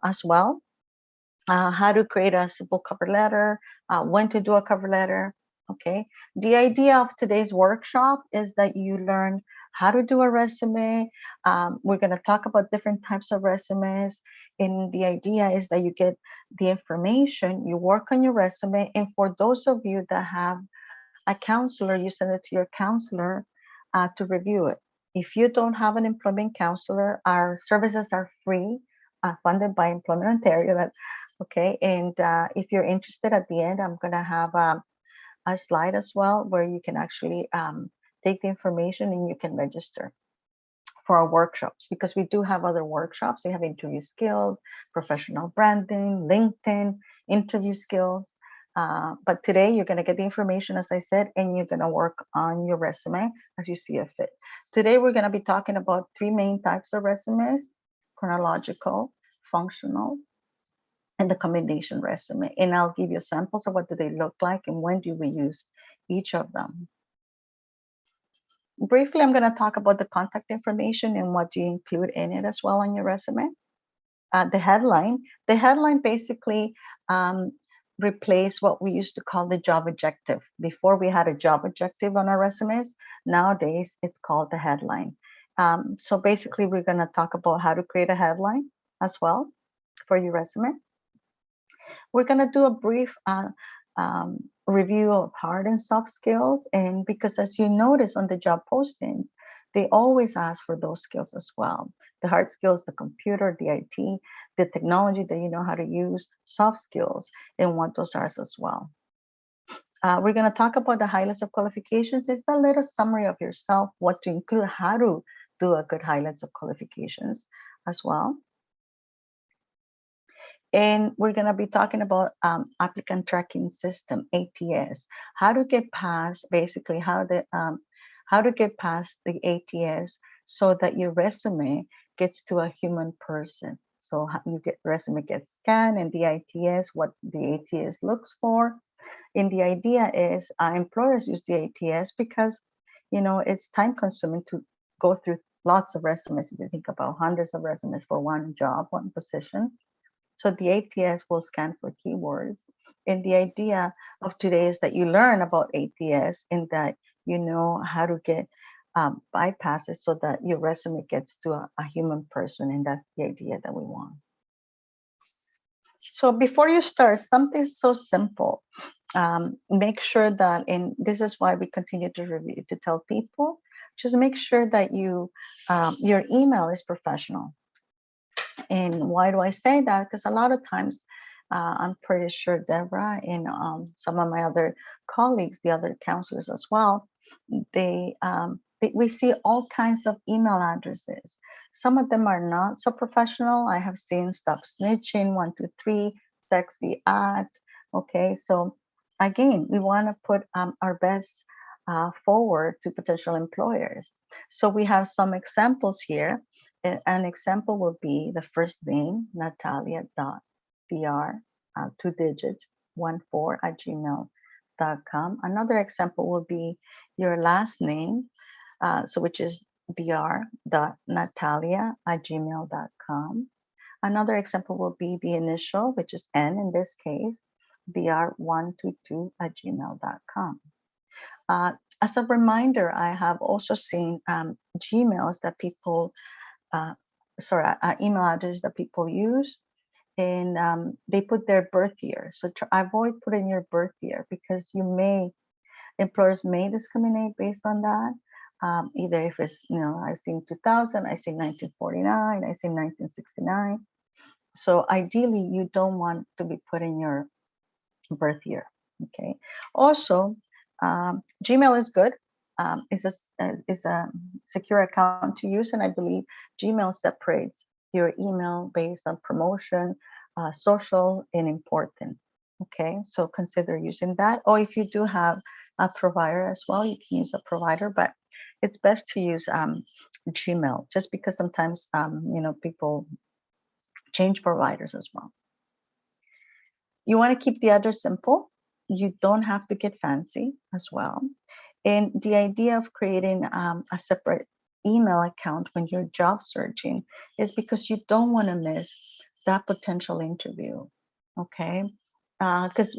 as well. How to create a simple cover letter, when to do a cover letter. Okay. The idea of today's workshop is that you learn how to do a resume. We're going to talk about different types of resumes. And the idea is that you get the information, you work on your resume. And for those of you that have a counselor, you send it to your counselor to review it. If you don't have an employment counselor, our services are free, funded by Employment Ontario. Okay, and if you're interested, at the end, I'm gonna have a slide as well where you can actually take the information and you can register for our workshops, because we do have other workshops. We have interview skills, professional branding, LinkedIn, interview skills. But today you're going to get the information, as I said, and you're going to work on your resume as you see it fit. Today we're going to be talking about three main types of resumes: chronological, functional, and the combination resume. And I'll give you samples of what do they look like and when do we use each of them. Briefly, I'm going to talk about the contact information and what you include in it as well on your resume. The headline. The headline basically replaced what we used to call the job objective. Before, we had a job objective on our resumes. Nowadays, it's called the headline. So basically, we're going to talk about how to create a headline as well for your resume. We're going to do a brief review of hard and soft skills. And because, as you notice on the job postings, they always ask for those skills as well. The hard skills, the computer, the IT, the technology that you know how to use, soft skills, and what those are as well. We're going to talk about the highlights of qualifications. It's a little summary of yourself, what to include, how to do a good highlights of qualifications as well. And we're going to be talking about applicant tracking system, ATS, how to get past, basically how to get past the ATS so that your resume gets to a human person. So you get resume gets scanned, and the ATS, what the ATS looks for. And the idea is employers use the ATS because, you know, it's time consuming to go through lots of resumes. If you think about hundreds of resumes for one job, one position. So the ATS will scan for keywords. And the idea of today is that you learn about ATS and that you know how to get bypasses so that your resume gets to a human person. And that's the idea that we want. So before you start, something so simple. Make sure that, and this is why we continue to review, to tell people, just make sure that your email is professional. And why do I say that? Because a lot of times, I'm pretty sure Deborah and some of my other colleagues, the other counselors as well, we see all kinds of email addresses. Some of them are not so professional. I have seen stop snitching, 123, sexy at. Okay, so again, we want to put our best forward to potential employers. So we have some examples here. An example will be the first name, Natalia.dr, 2 digits, 14@gmail.com. Another example will be your last name, which is dr.natalia@gmail.com. Another example will be the initial, which is N in this case, dr122@gmail.com. As a reminder, I have also seen Gmails that people email address that people use, and they put their birth year. So avoid putting your birth year because employers may discriminate based on that. Either if it's, I seen 2000, I seen 1949, I seen 1969. So ideally, you don't want to be putting your birth year. Okay. Also, Gmail is good. It's a secure account to use, and I believe Gmail separates your email based on promotion, social, and important. Okay, so consider using that. Or if you do have a provider as well, you can use a provider, but it's best to use Gmail just because sometimes people change providers as well. You want to keep the address simple. You don't have to get fancy as well. And the idea of creating a separate email account when you're job searching is because you don't want to miss that potential interview. Okay. Because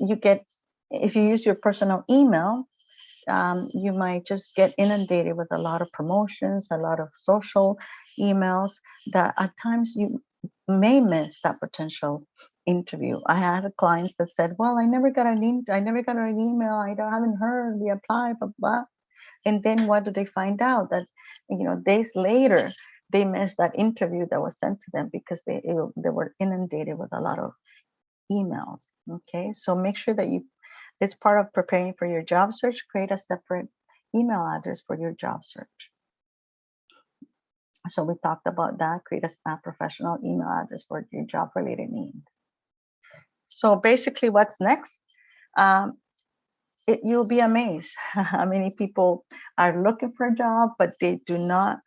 if you use your personal email, you might just get inundated with a lot of promotions, a lot of social emails that at times you may miss that potential interview. I had clients that said, "Well, I never got an email. Haven't heard. We applied, blah blah." And then what do they find out? That days later they missed that interview that was sent to them because they were inundated with a lot of emails. Okay, so make sure that it's part of preparing for your job search. Create a separate email address for your job search. So we talked about that. Create a professional email address for your job related needs. So basically, what's next? Um, you'll be amazed how many people are looking for a job, but they do not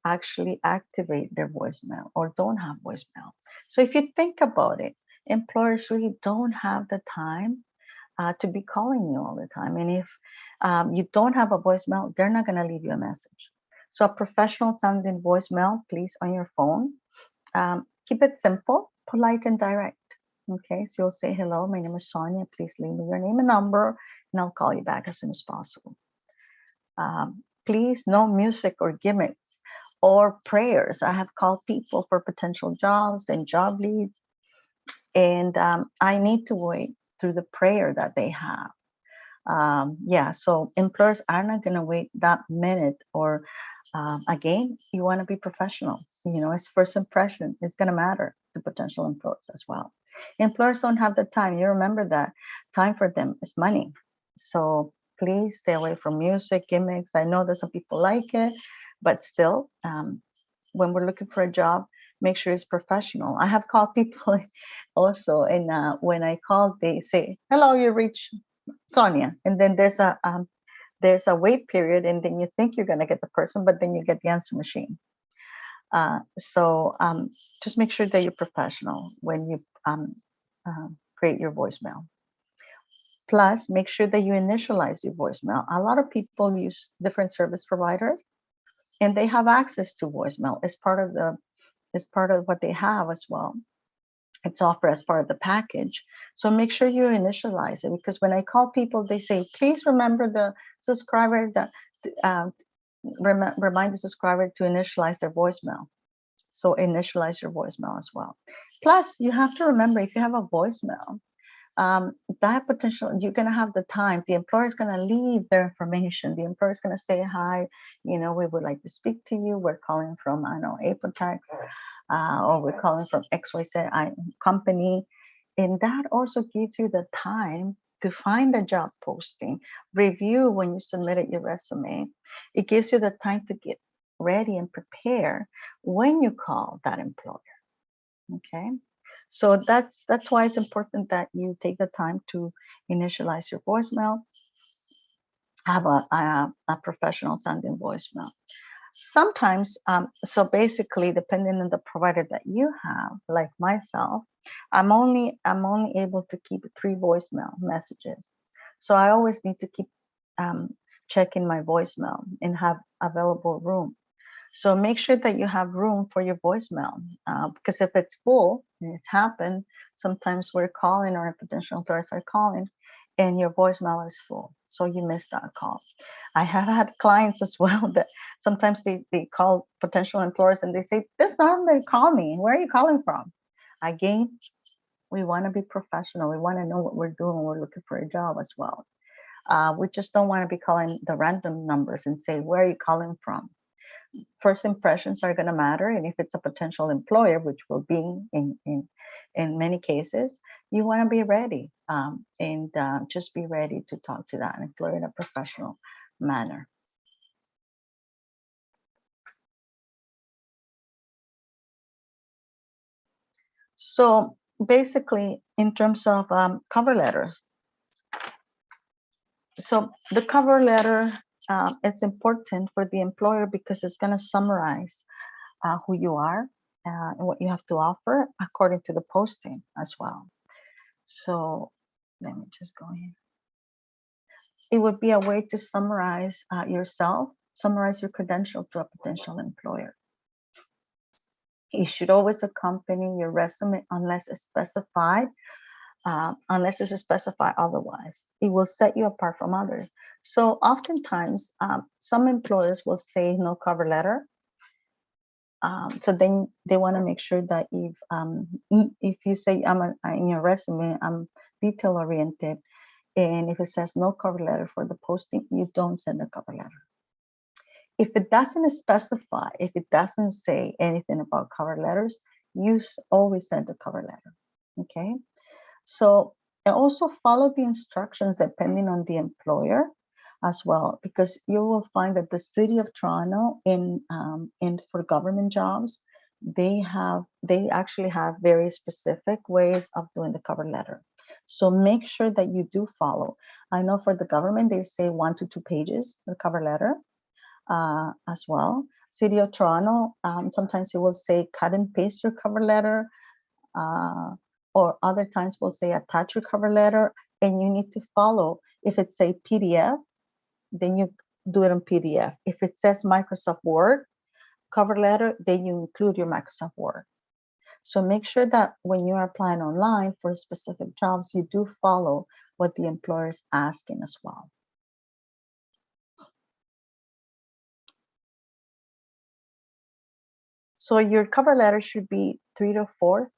actually activate their voicemail or don't have voicemail. So if you think about it, employers really don't have the time to be calling you all the time. And if you don't have a voicemail, they're not going to leave you a message. So a professional sounding voicemail, please, on your phone. Keep it simple, polite, and direct. Okay, so you'll say, "Hello, my name is Sonia. Please leave me your name and number, and I'll call you back as soon as possible." Please, no music or gimmicks or prayers. I have called people for potential jobs and job leads, and I need to wait through the prayer that they have. Yeah, so employers are not going to wait that minute. Or again, you want to be professional. It's first impression. It's going to matter to potential employers as well. Employers don't have the time. You remember that time for them is money. So please stay away from music, gimmicks. I know that some people like it, but still, when we're looking for a job, make sure it's professional. I have called people also, and when I call, they say, "Hello, you reached Sonia," and then there's a wait period, and then you think you're going to get the person, but then you get the answer machine. So just make sure that you're professional when you create your voicemail. Plus, make sure that you initialize your voicemail. A lot of people use different service providers, and they have access to voicemail. It's part of what they have as well. It's offered as part of the package. So make sure you initialize it, because when I call people, they say, "Please remember the subscriber that uh, remind the subscriber to initialize their voicemail." So initialize your voicemail as well. Plus, you have to remember, if you have a voicemail, that potential, you're going to have the time. The employer is going to leave their information. The employer is going to say, "Hi, we would like to speak to you. We're calling from, I know, Apotex, or we're calling from XYZ company." And that also gives you the time to find a job posting, review when you submitted your resume. It gives you the time to get ready and prepare when you call that employer. Okay. So that's why it's important that you take the time to initialize your voicemail, have a professional sounding voicemail. Sometimes, so basically, depending on the provider that you have, like myself, I'm only able to keep 3 voicemail messages. So I always need to keep um, checking my voicemail and have available room. So make sure that you have room for your voicemail, because if it's full, and it's happened, sometimes we're calling or potential employers are calling, and your voicemail is full. So you miss that call. I have had clients as well that sometimes they call potential employers and they say, "This number call me. Where are you calling from?" Again, we want to be professional. We want to know what we're doing when we're looking for a job as well. We just don't want to be calling the random numbers and say, "Where are you calling from?" First impressions are going to matter, and if it's a potential employer, which will be in many cases, you want to be ready, and just be ready to talk to that employer in a professional manner. So basically, in terms of cover letter, so the cover letter, it's important for the employer because it's going to summarize who you are, and what you have to offer according to the posting as well. So let me just go here. It would be a way to summarize yourself, summarize your credential to a potential employer. You should always accompany your resume unless it's specified otherwise. It will set you apart from others. So oftentimes, some employers will say no cover letter. So then they want to make sure that if you say in your resume I'm detail oriented, and if it says no cover letter for the posting, you don't send a cover letter. If it doesn't specify, if it doesn't say anything about cover letters, you always send a cover letter. Okay. So, and also follow the instructions depending on the employer as well, because you will find that the city of Toronto in for government jobs, they actually have very specific ways of doing the cover letter. So make sure that you do follow. I know for the government they say 1 to 2 pages for the cover letter as well. City of Toronto, sometimes it will say cut and paste your cover letter, or other times we'll say attach your cover letter, and you need to follow. If it say PDF, then you do it on PDF. If it says Microsoft Word cover letter, then you include your Microsoft Word. So make sure that when you are applying online for specific jobs, you do follow what the employer is asking as well. So your cover letter should be 3 to 4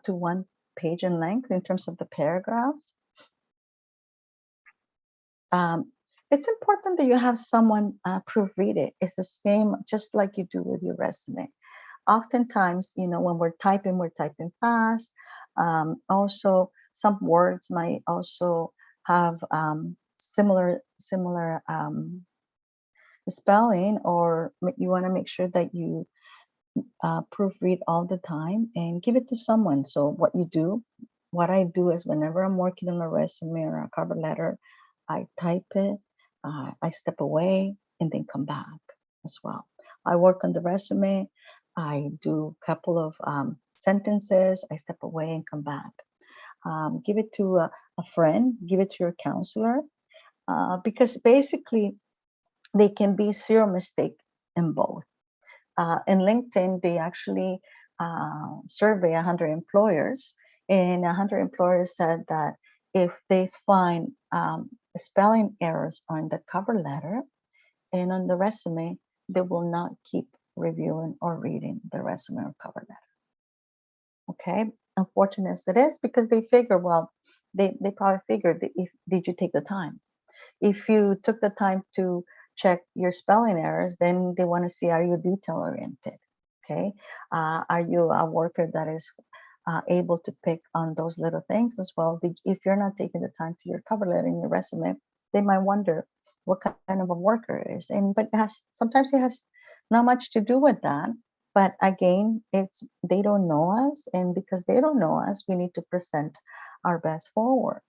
to 1 page in length in terms of the paragraphs. It's important that you have someone proofread it. It's the same, just like you do with your resume. Oftentimes, when we're typing fast. Also, some words might also have similar spelling, or you want to make sure that you proofread all the time and give it to someone. So what I do is whenever I'm working on a resume or a cover letter, I type it, I step away, and then come back as well. I work on the resume, I do a couple of sentences, I step away and come back. Give it to a friend, give it to your counselor, because basically they can be zero mistake in both. In LinkedIn, they actually survey 100 employers, and 100 employers said that if they find spelling errors on the cover letter and on the resume, they will not keep reviewing or reading the resume or cover letter. Okay, unfortunate as it is, because they figure, well, they probably figured that did you take the time? If you took the time to check your spelling errors, then they want to see, are you detail oriented? Okay. Are you a worker that is able to pick on those little things as well? If you're not taking the time to your cover letter and your resume, they might wonder what kind of a worker it is. But sometimes it has not much to do with that. But again, they don't know us, and because they don't know us, we need to present our best forward.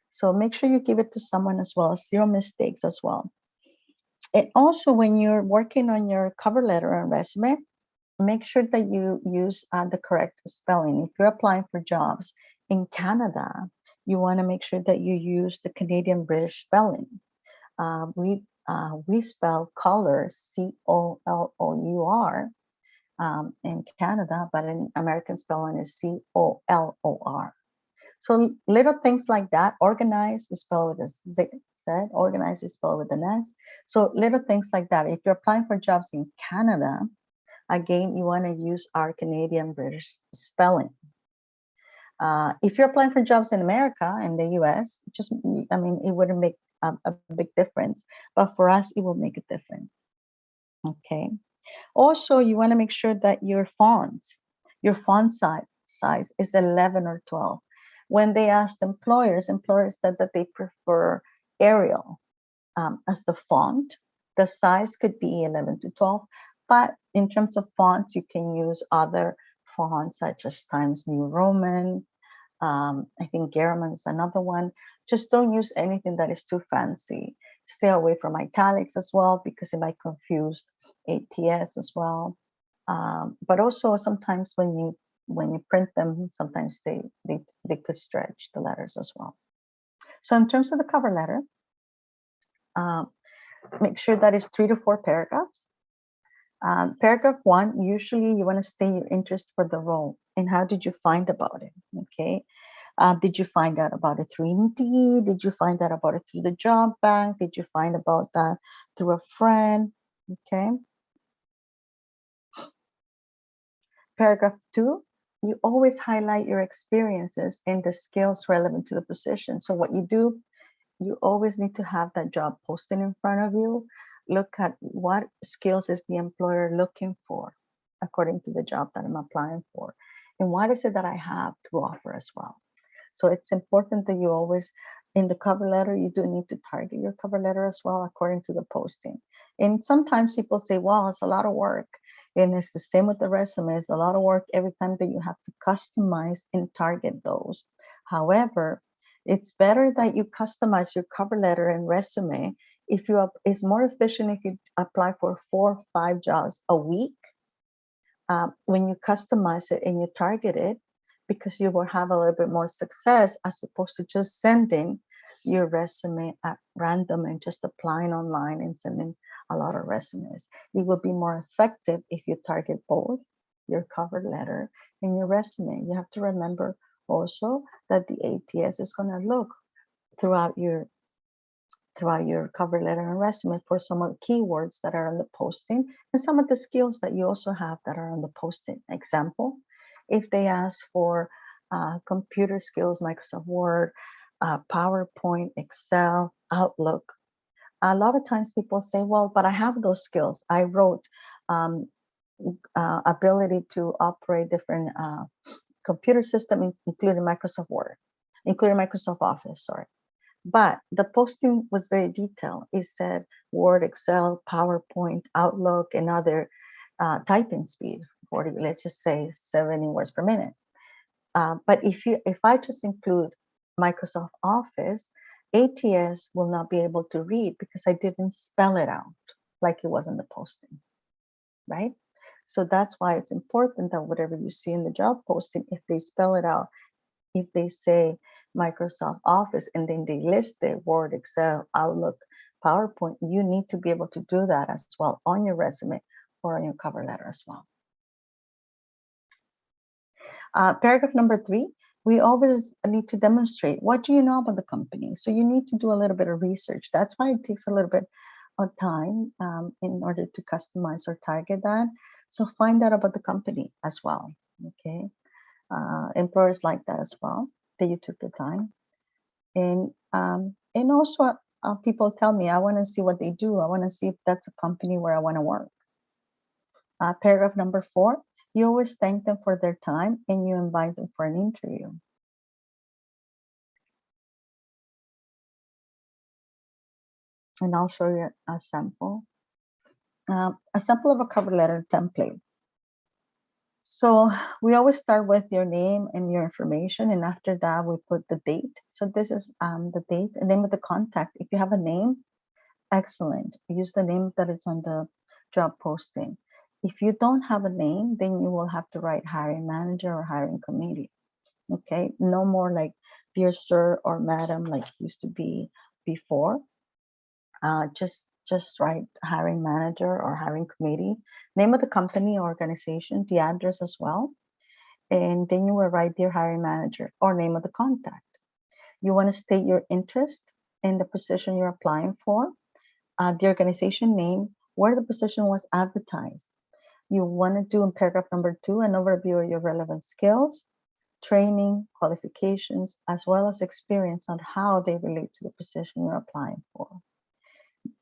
So make sure you give it to someone as well, zero mistakes as well. And also, when you're working on your cover letter and resume, make sure that you use the correct spelling. If you're applying for jobs in Canada, you want to make sure that you use the Canadian British spelling. We spell color COLOUR in Canada, but in American spelling is COLOR. So little things like that. Organize, we spell with a Z. Organize, we spell with an S. So little things like that. If you're applying for jobs in Canada, again, you want to use our Canadian British spelling. If you're applying for jobs in America and the US, it wouldn't make a big difference. But for us, it will make a difference. Okay. Also, you want to make sure that your font size is 11 or 12. When they asked employers said that they prefer Arial as the font. The size could be 11 to 12, but in terms of fonts, you can use other fonts such as Times New Roman. I think Garaman is another one. Just don't use anything that is too fancy. Stay away from italics as well, because it might confuse ATS as well. But also sometimes when you print them, sometimes they could stretch the letters as well. So in terms of the cover letter, make sure that it's 3 to 4 paragraphs. Paragraph 1, usually you want to state your interest for the role and how did you find about it? Okay. Did you find out about it through Indeed? Did you find out about it through the job bank? Did you find about that through a friend? Okay. Paragraph 2, you always highlight your experiences and the skills relevant to the position. So what you do, you always need to have that job posting in front of you. Look at what skills is the employer looking for according to the job that I'm applying for. And what is it that I have to offer as well? So it's important that you always, in the cover letter, you do need to target your cover letter as well according to the posting. And sometimes people say, well, it's a lot of work. And it's the same with the resume. It's a lot of work every time that you have to customize and target those. However, it's better that you customize your cover letter and resume. If you it's more efficient if you apply for 4 or 5 jobs a week when you customize it and you target it, because you will have a little bit more success as opposed to just sending your resume at random and just applying online and sending a lot of resumes. It will be more effective if you target both your cover letter and your resume. You have to remember also that the ATS is going to look throughout your cover letter and resume for some of the keywords that are on the posting and some of the skills that you also have that are on the posting. Example, if they ask for computer skills, Microsoft Word, PowerPoint, Excel, Outlook, a lot of times people say, well, but I have those skills. I wrote ability to operate different computer system, including Microsoft Word, including Microsoft Office, sorry. But the posting was very detailed. It said Word, Excel, PowerPoint, Outlook, and other typing speed, 40, let's just say 70 words per minute. But if I just include Microsoft Office, ATS will not be able to read because I didn't spell it out like it was in the posting, right? So that's why it's important that whatever you see in the job posting, if they spell it out, if they say Microsoft Office and then they list it, Word, Excel, Outlook, PowerPoint, you need to be able to do that as well on your resume or on your cover letter as well. Paragraph number 3, we always need to demonstrate what do you know about the company. So you need to do a little bit of research. That's why it takes a little bit of time in order to customize or target that. So find out about the company as well. Okay. Employers like that as well, that you took the time. And also people tell me, I want to see what they do. I want to see if that's a company where I want to work. Paragraph number 4, you always thank them for their time and you invite them for an interview. And I'll show you a sample. A sample of a cover letter template. So we always start with your name and your information, and after that we put the date. So this is the date and name of the contact. If you have a name, excellent. Use the name that is on the job posting. If you don't have a name, then you will have to write hiring manager or hiring committee. Okay, no more like dear sir or madam like used to be before. Just write hiring manager or hiring committee, name of the company or organization, the address as well, and then you will write dear hiring manager or name of the contact. You want to state your interest in the position you're applying for, the organization name, where the position was advertised. You want to do in paragraph number 2 an overview of your relevant skills, training, qualifications, as well as experience on how they relate to the position you're applying for.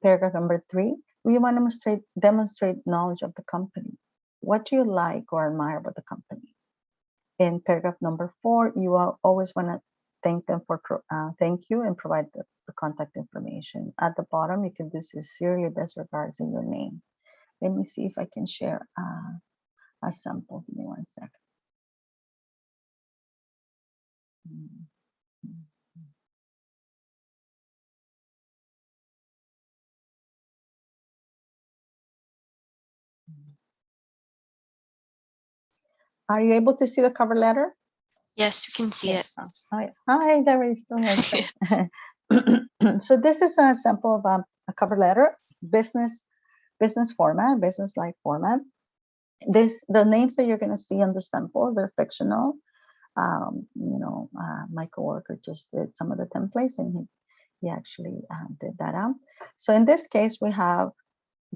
Paragraph number 3, we want to demonstrate knowledge of the company. What do you like or admire about the company? In paragraph number 4, you always want to thank them for thank you and provide the contact information. At the bottom, you can do sincerely best regards in your name. Let me see if I can share a sample. Give me 1 second. Are you able to see the cover letter? Yes, we can see it. Hi, there is still So this is a sample of a cover letter, business business format, business-like format. The names that you're going to see on the samples, they're fictional. My coworker just did some of the templates, and he actually did that out. So in this case, we have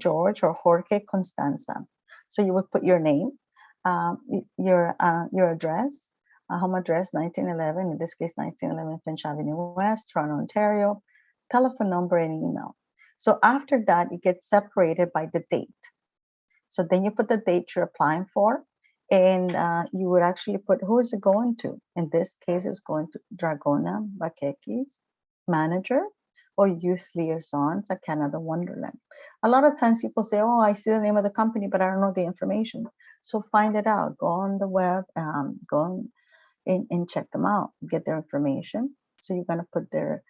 George or Jorge Constanza. So you would put your name, your address, home address 1911, in this case 1911 Finch Avenue West, Toronto, Ontario, telephone number and email. So after that, it gets separated by the date. So then you put the date you're applying for, and you would actually put who is it going to. In this case, it's going to Dragona Bakekis, manager, or youth liaisons at Canada Wonderland. A lot of times people say, oh, I see the name of the company, but I don't know the information. So find it out. Go on the web, go on and check them out, get their information. So you're going to put their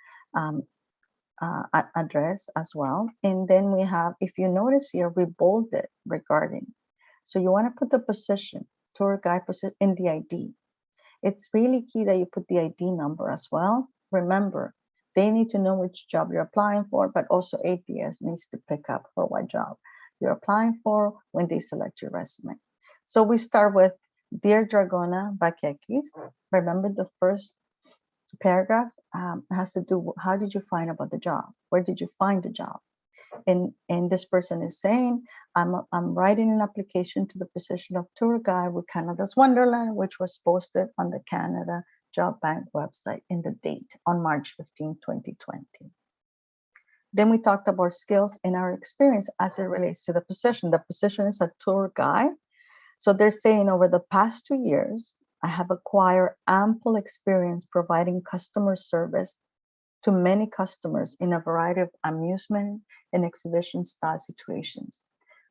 address as well. And then we have, if you notice here, we bolded regarding. So you want to put the position, tour guide position, in the ID. It's really key that you put the ID number as well. Remember, they need to know which job you're applying for, but also APS needs to pick up for what job you're applying for when they select your resume. So we start with Dear Dragona Bakekis. Remember, the first paragraph has to do, how did you find about the job? Where did you find the job? And this person is saying, I'm writing an application to the position of tour guide with Canada's Wonderland, which was posted on the Canada Job Bank website in the date on March 15, 2020. Then we talked about skills and our experience as it relates to the position. The position is a tour guide. So they're saying, over the past 2 years, I have acquired ample experience providing customer service to many customers in a variety of amusement and exhibition style situations.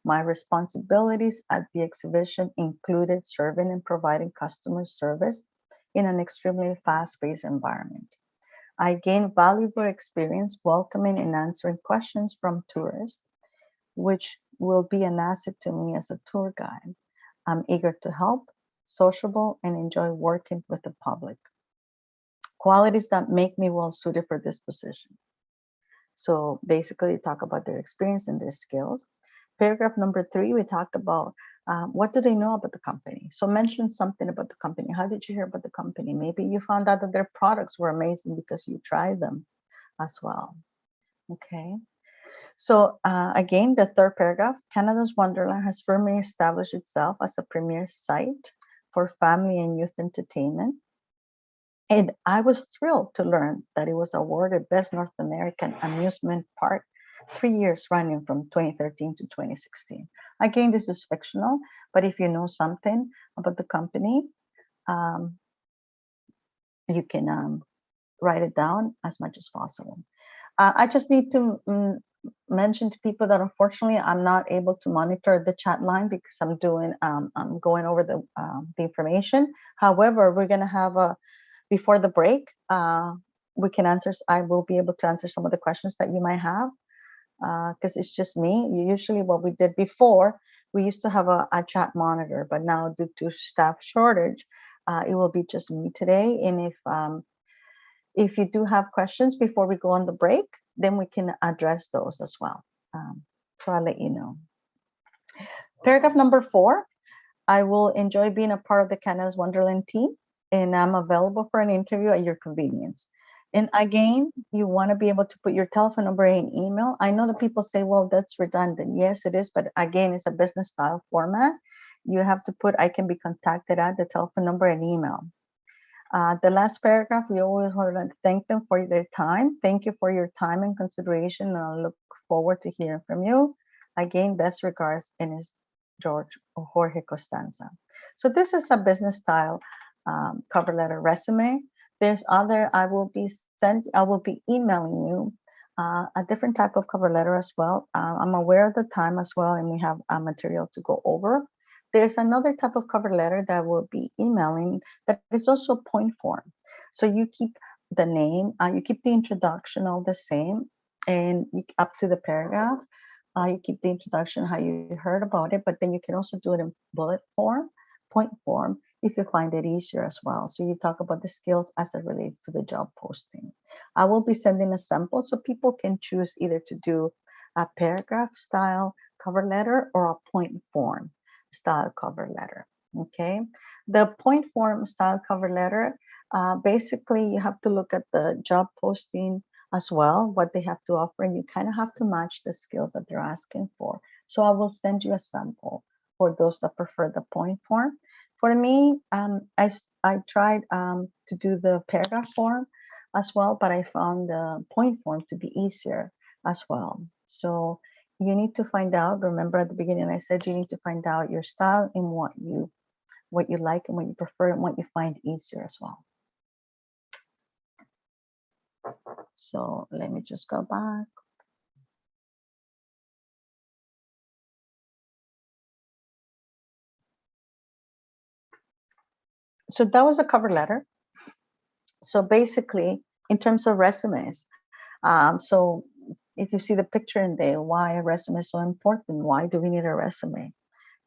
My responsibilities at the exhibition included serving and providing customer service in an extremely fast-paced environment. I gained valuable experience welcoming and answering questions from tourists, which will be an asset to me as a tour guide. I'm eager to help, sociable, and enjoy working with the public. Qualities that make me well suited for this position. So basically, talk about their experience and their skills. Paragraph number 3, we talked about what do they know about the company. So mention something about the company. How did you hear about the company? Maybe you found out that their products were amazing because you tried them as well. Okay. So again, the third paragraph, Canada's Wonderland has firmly established itself as a premier site for family and youth entertainment. And I was thrilled to learn that it was awarded Best North American Amusement Park 3 years running from 2013 to 2016. Again, this is fictional, but if you know something about the company, you can write it down as much as possible. I just need to mention to people that unfortunately I'm not able to monitor the chat line because I'm going over the information. However, we're going to have before the break, we can answer. I will be able to answer some of the questions that you might have because it's just me. Usually, what we did before, we used to have a chat monitor, but now due to staff shortage, it will be just me today. And if you do have questions before we go on the break, then we can address those as well. So I'll let you know. Paragraph number 4, I will enjoy being a part of the Canada's Wonderland team, and I'm available for an interview at your convenience. And again, you want to be able to put your telephone number and email. I know that people say, well, that's redundant. Yes, it is. But again, it's a business style format. You have to put, I can be contacted at the telephone number and email. The last paragraph, we always want to thank them for their time. Thank you for your time and consideration. And I look forward to hearing from you. Again, best regards, and is George or Jorge Costanza. So this is a business style cover letter resume. There's other, I will be emailing you a different type of cover letter as well. I'm aware of the time as well, and we have material to go over. There's another type of cover letter that will be emailing that is also point form. So you keep the name, you keep the introduction all the same, and up to the paragraph. You keep the introduction, how you heard about it, but then you can also do it in bullet form, point form, if you find it easier as well. So you talk about the skills as it relates to the job posting. I will be sending a sample so people can choose either to do a paragraph style cover letter or a point form style cover letter. Okay. The point form style cover letter, basically, you have to look at the job posting as well, what they have to offer, and you kind of have to match the skills that they're asking for. So I will send you a sample for those that prefer the point form. For me, I tried to do the paragraph form as well, but I found the point form to be easier as well. So you need to find out. Remember at the beginning, I said you need to find out your style and what you like and what you prefer and what you find easier as well. So let me just go back. So that was a cover letter. So basically, in terms of resumes, so if you see the picture in there, why a resume is so important? Why do we need a resume?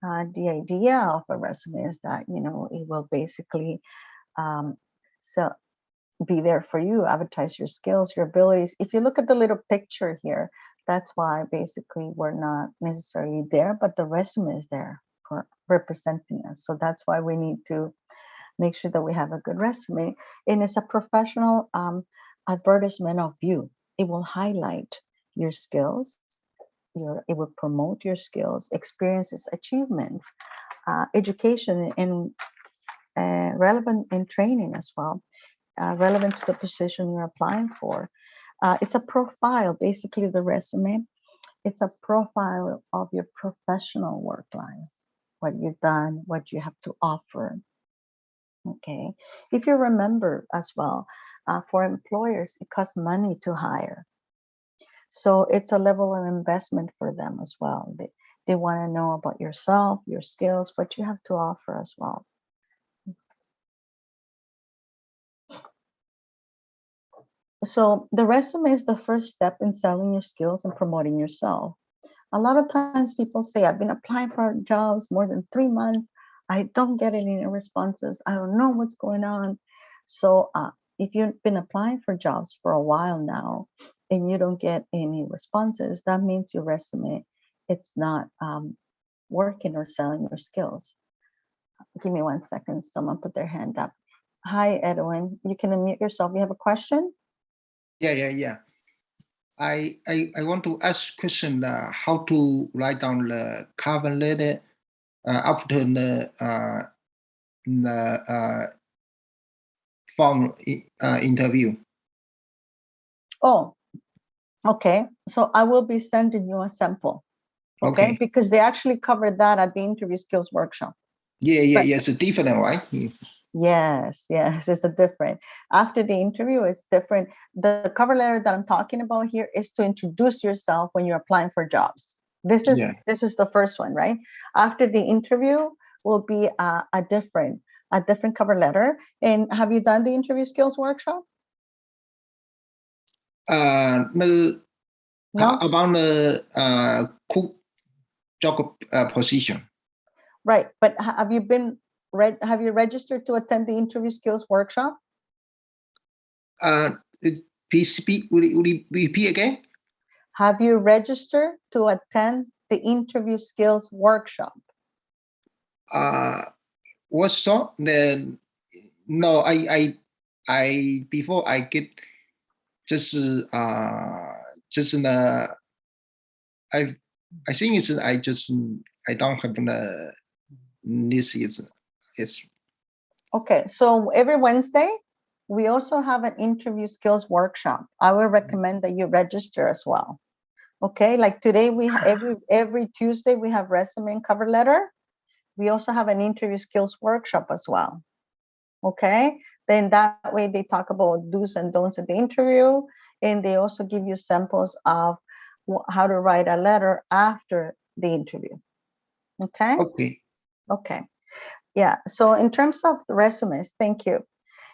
The idea of a resume is that it will basically um, so be there for you, advertise your skills, your abilities. If you look at the little picture here, that's why basically we're not necessarily there, but the resume is there for representing us. So that's why we need to make sure that we have a good resume. And it's a professional advertisement of you. It will highlight your skills, it will promote your skills, experiences, achievements, education, and relevant in training as well, relevant to the position you're applying for. It's a profile, basically, the resume. It's a profile of your professional work life, what you've done, what you have to offer. Okay. If you remember as well, for employers, it costs money to hire. So it's a level of investment for them as well. They want to know about yourself, your skills, what you have to offer as well. So the resume is the first step in selling your skills and promoting yourself. A lot of times people say, I've been applying for jobs more than 3 months. I don't get any responses. I don't know what's going on. So if you've been applying for jobs for a while now and you don't get any responses, that means your resume, it's not working or selling your skills. Give me 1 second. Someone put their hand up. Hi, Edwin. You can unmute yourself. You have a question? Yeah. I want to ask question how to write down the cover letter after the form interview. Oh, okay. So I will be sending you a sample. Okay. Because they actually covered that at the interview skills workshop. Yeah. It's a different, right? Yes, it's a different. After the interview, it's different. The cover letter that I'm talking about here is to introduce yourself when you're applying for jobs. This is the first one, right? After the interview will be a different cover letter. And have you done the interview skills workshop? No. About the cook job position. Right, but have you registered to attend the interview skills workshop? Please speak. Will you repeat again? Have you registered to attend the interview skills workshop? What's so? Then no, I before I get just I think it's I don't have this is okay. So every Wednesday we also have an interview skills workshop. I would recommend that you register as well. Okay, like today we every Tuesday we have resume and cover letter. We also have an interview skills workshop as well. Okay, then that way they talk about do's and don'ts of the interview, and they also give you samples of how to write a letter after the interview. Okay. Yeah, so in terms of the resumes, thank you.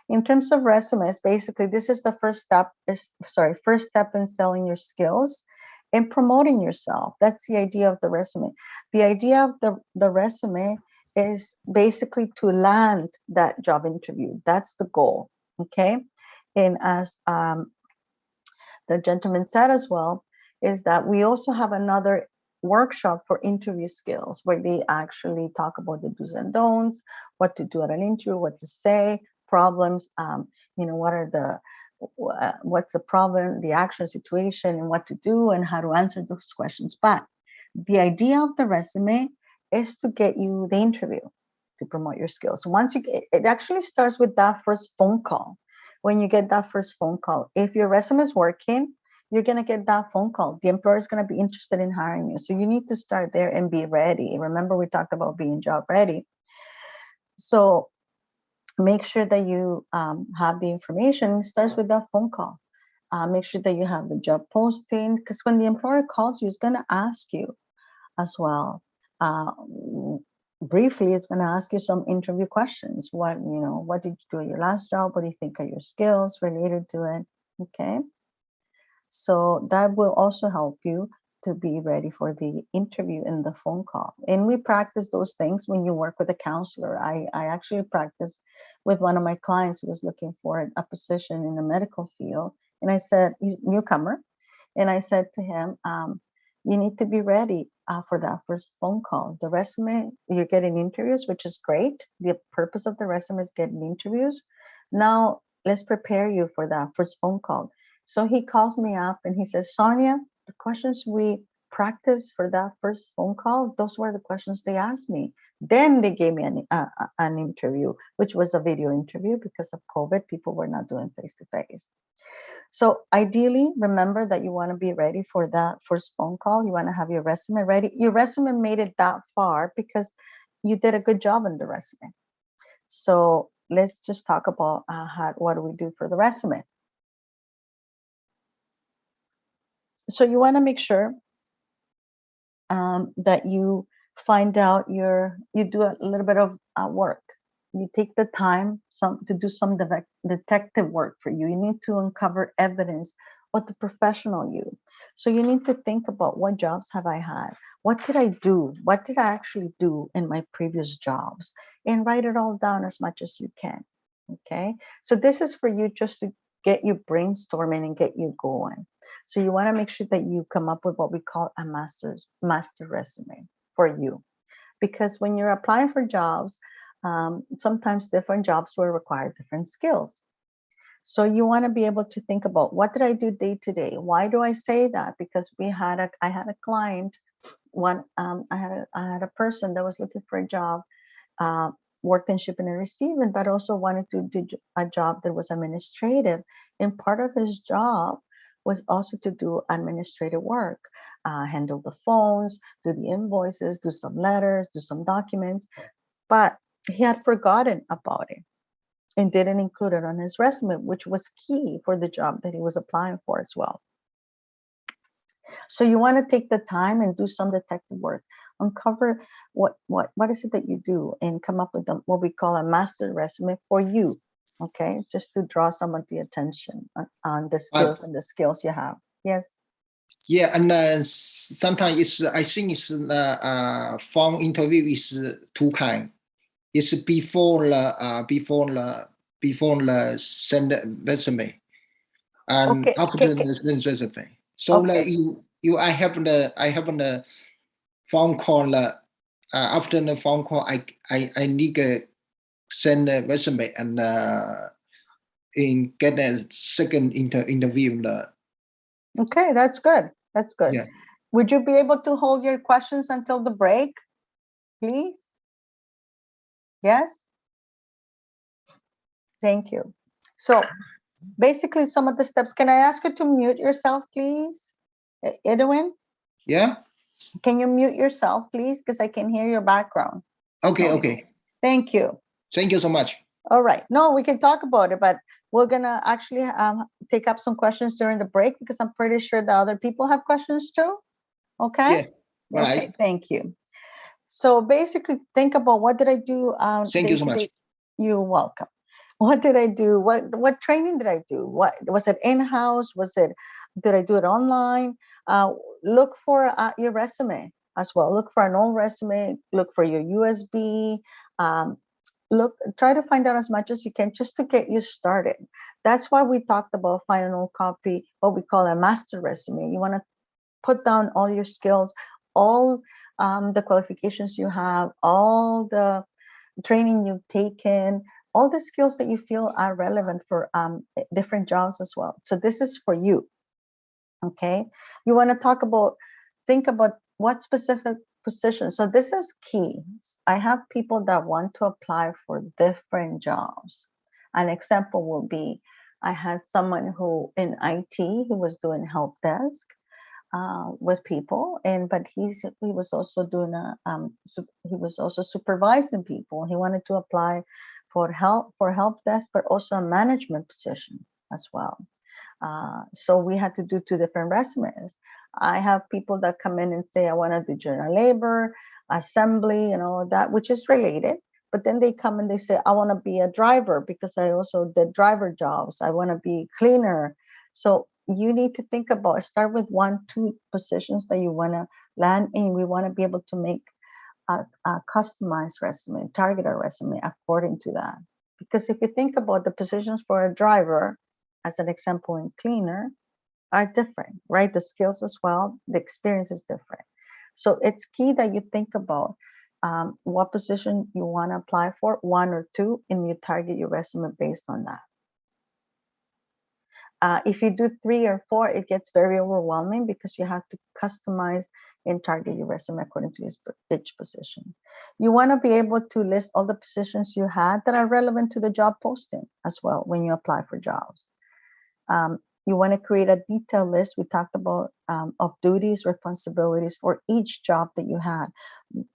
In terms of resumes, basically this is the first step in selling your skills and promoting yourself. That's the idea of the resume. The idea of the resume is basically to land that job interview. That's the goal. Okay. And as the gentleman said as well, is that we also have another workshop for interview skills where they actually talk about the do's and don'ts, what to do at an interview, what to say, problems, what are what's the problem, the actual situation, and what to do and how to answer those questions. But the idea of the resume is to get you the interview, to promote your skills. Once you get, it actually starts with that first phone call. When you get that first phone call, if your resume is working, you're going to get that phone call. The employer is going to be interested in hiring you. So you need to start there and be ready. Remember, we talked about being job ready. So make sure that you have the information. It starts with that phone call. Make sure that you have the job posting, because when the employer calls you, it's going to ask you as well. Briefly, it's going to ask you some interview questions. What did you do at your last job? What do you think are your skills related to it? Okay. So that will also help you to be ready for the interview in the phone call. And we practice those things when you work with a counselor. I actually practiced with one of my clients who was looking for a position in the medical field. And I said, he's a newcomer. And I said to him, you need to be ready for that first phone call. The resume, you're getting interviews, which is great. The purpose of the resume is getting interviews. Now, let's prepare you for that first phone call. So he calls me up and he says, Sonia, the questions we practiced for that first phone call, those were the questions they asked me. Then they gave me an interview, which was a video interview because of COVID. People were not doing face-to-face. So ideally, remember that you want to be ready for that first phone call. You want to have your resume ready. Your resume made it that far because you did a good job on the resume. So let's just talk about what do we do for the resume. So you want to make sure that you find out you do a little bit of work. You take the time to do some detective work for you. You need to uncover evidence of the professional you. So you need to think about, what jobs have I had? What did I do? What did I actually do in my previous jobs? And write it all down as much as you can. Okay. So this is for you just to get you brainstorming and get you going. So you want to make sure that you come up with what we call a master resume for you. Because when you're applying for jobs, sometimes different jobs will require different skills. So you want to be able to think about, what did I do day to day? Why do I say that? Because I had a client, I had a person that was looking for a job, worked in shipping and receiving, but also wanted to do a job that was administrative. And part of his job was also to do administrative work, handle the phones, do the invoices, do some letters, do some documents. But he had forgotten about it and didn't include it on his resume, which was key for the job that he was applying for as well. So you want to take the time and do some detective work, uncover what is it that you do, and come up with what we call a master resume for you. Okay, just to draw some of the attention on the skills and the skills you have. Yes. Yeah, and sometimes I think it's phone interview is two kind. It's before the send resume, and Okay. after the resume. So Okay. I have the phone call. After the phone call, I need to send a resume and get a second interview. Okay, that's good. That's good. Yeah. Would you be able to hold your questions until the break, please? Yes. Thank you. So basically, some of the steps. Can I ask you to mute yourself, please? Edwin? Yeah. Can you mute yourself, please? Because I can hear your background. Okay. Oh, Okay. Thank you. Thank you so much. All right. No, we can talk about it, but we're going to actually take up some questions during the break, because I'm pretty sure the other people have questions too. Okay? Yeah. Right. Okay. Thank you. So basically, think about, what did I do? Thank you so much. You're welcome. What did I do? What training did I do? What was it, in-house? Did I do it online? Look for your resume as well. Look for an old resume. Look for your USB. Try to find out as much as you can, just to get you started. That's why we talked about finding an old copy, what we call a master resume. You want to put down all your skills, all the qualifications you have, all the training you've taken, all the skills that you feel are relevant for different jobs as well. So this is for you. Okay, you want to think about what specific position. So this is key. I have people that want to apply for different jobs. An example will be, I had someone who in IT who was doing help desk with people, and but he was also doing he was also supervising people. He wanted to apply for help desk, but also a management position as well. So we had to do two different resumes. I have people that come in and say, I want to do general labor, assembly, and all of that, which is related. But then they come and they say, I want to be a driver because I also did driver jobs. I want to be cleaner. So you need to think about, start with 1, 2 positions that you want to land in. We want to be able to make a customized resume, target a resume according to that. Because if you think about the positions for a driver, as an example, in cleaner, are different, right? The skills as well, the experience is different. So it's key that you think about what position you want to apply for, 1 or 2, and you target your resume based on that. If you do 3 or 4, it gets very overwhelming because you have to customize and target your resume according to each position. You want to be able to list all the positions you had that are relevant to the job posting as well when you apply for jobs. You want to create a detailed list. We talked about of duties, responsibilities for each job that you had.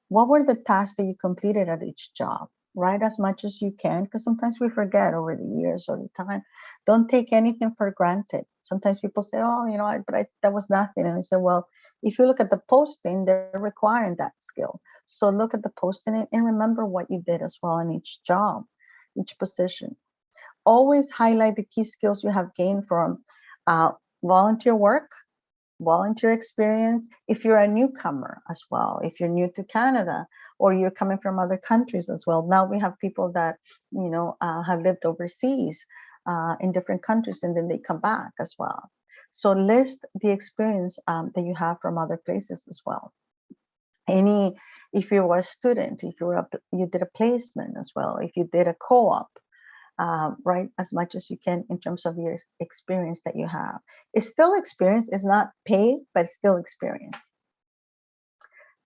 What were the tasks that you completed at each job? Write as much as you can, because sometimes we forget over the years or the time. Don't take anything for granted. Sometimes people say, "Oh, that was nothing," and I say, "Well, if you look at the posting, they're requiring that skill. So look at the posting and remember what you did as well in each job, each position." Always highlight the key skills you have gained from volunteer work, volunteer experience. If you're a newcomer as well, if you're new to Canada or you're coming from other countries as well. Now we have people that have lived overseas in different countries, and then they come back as well. So list the experience that you have from other places as well. If you were a student, if you did a placement as well, if you did a co-op, write as much as you can in terms of your experience that you have. It's still experience. It's not paid, but it's still experience.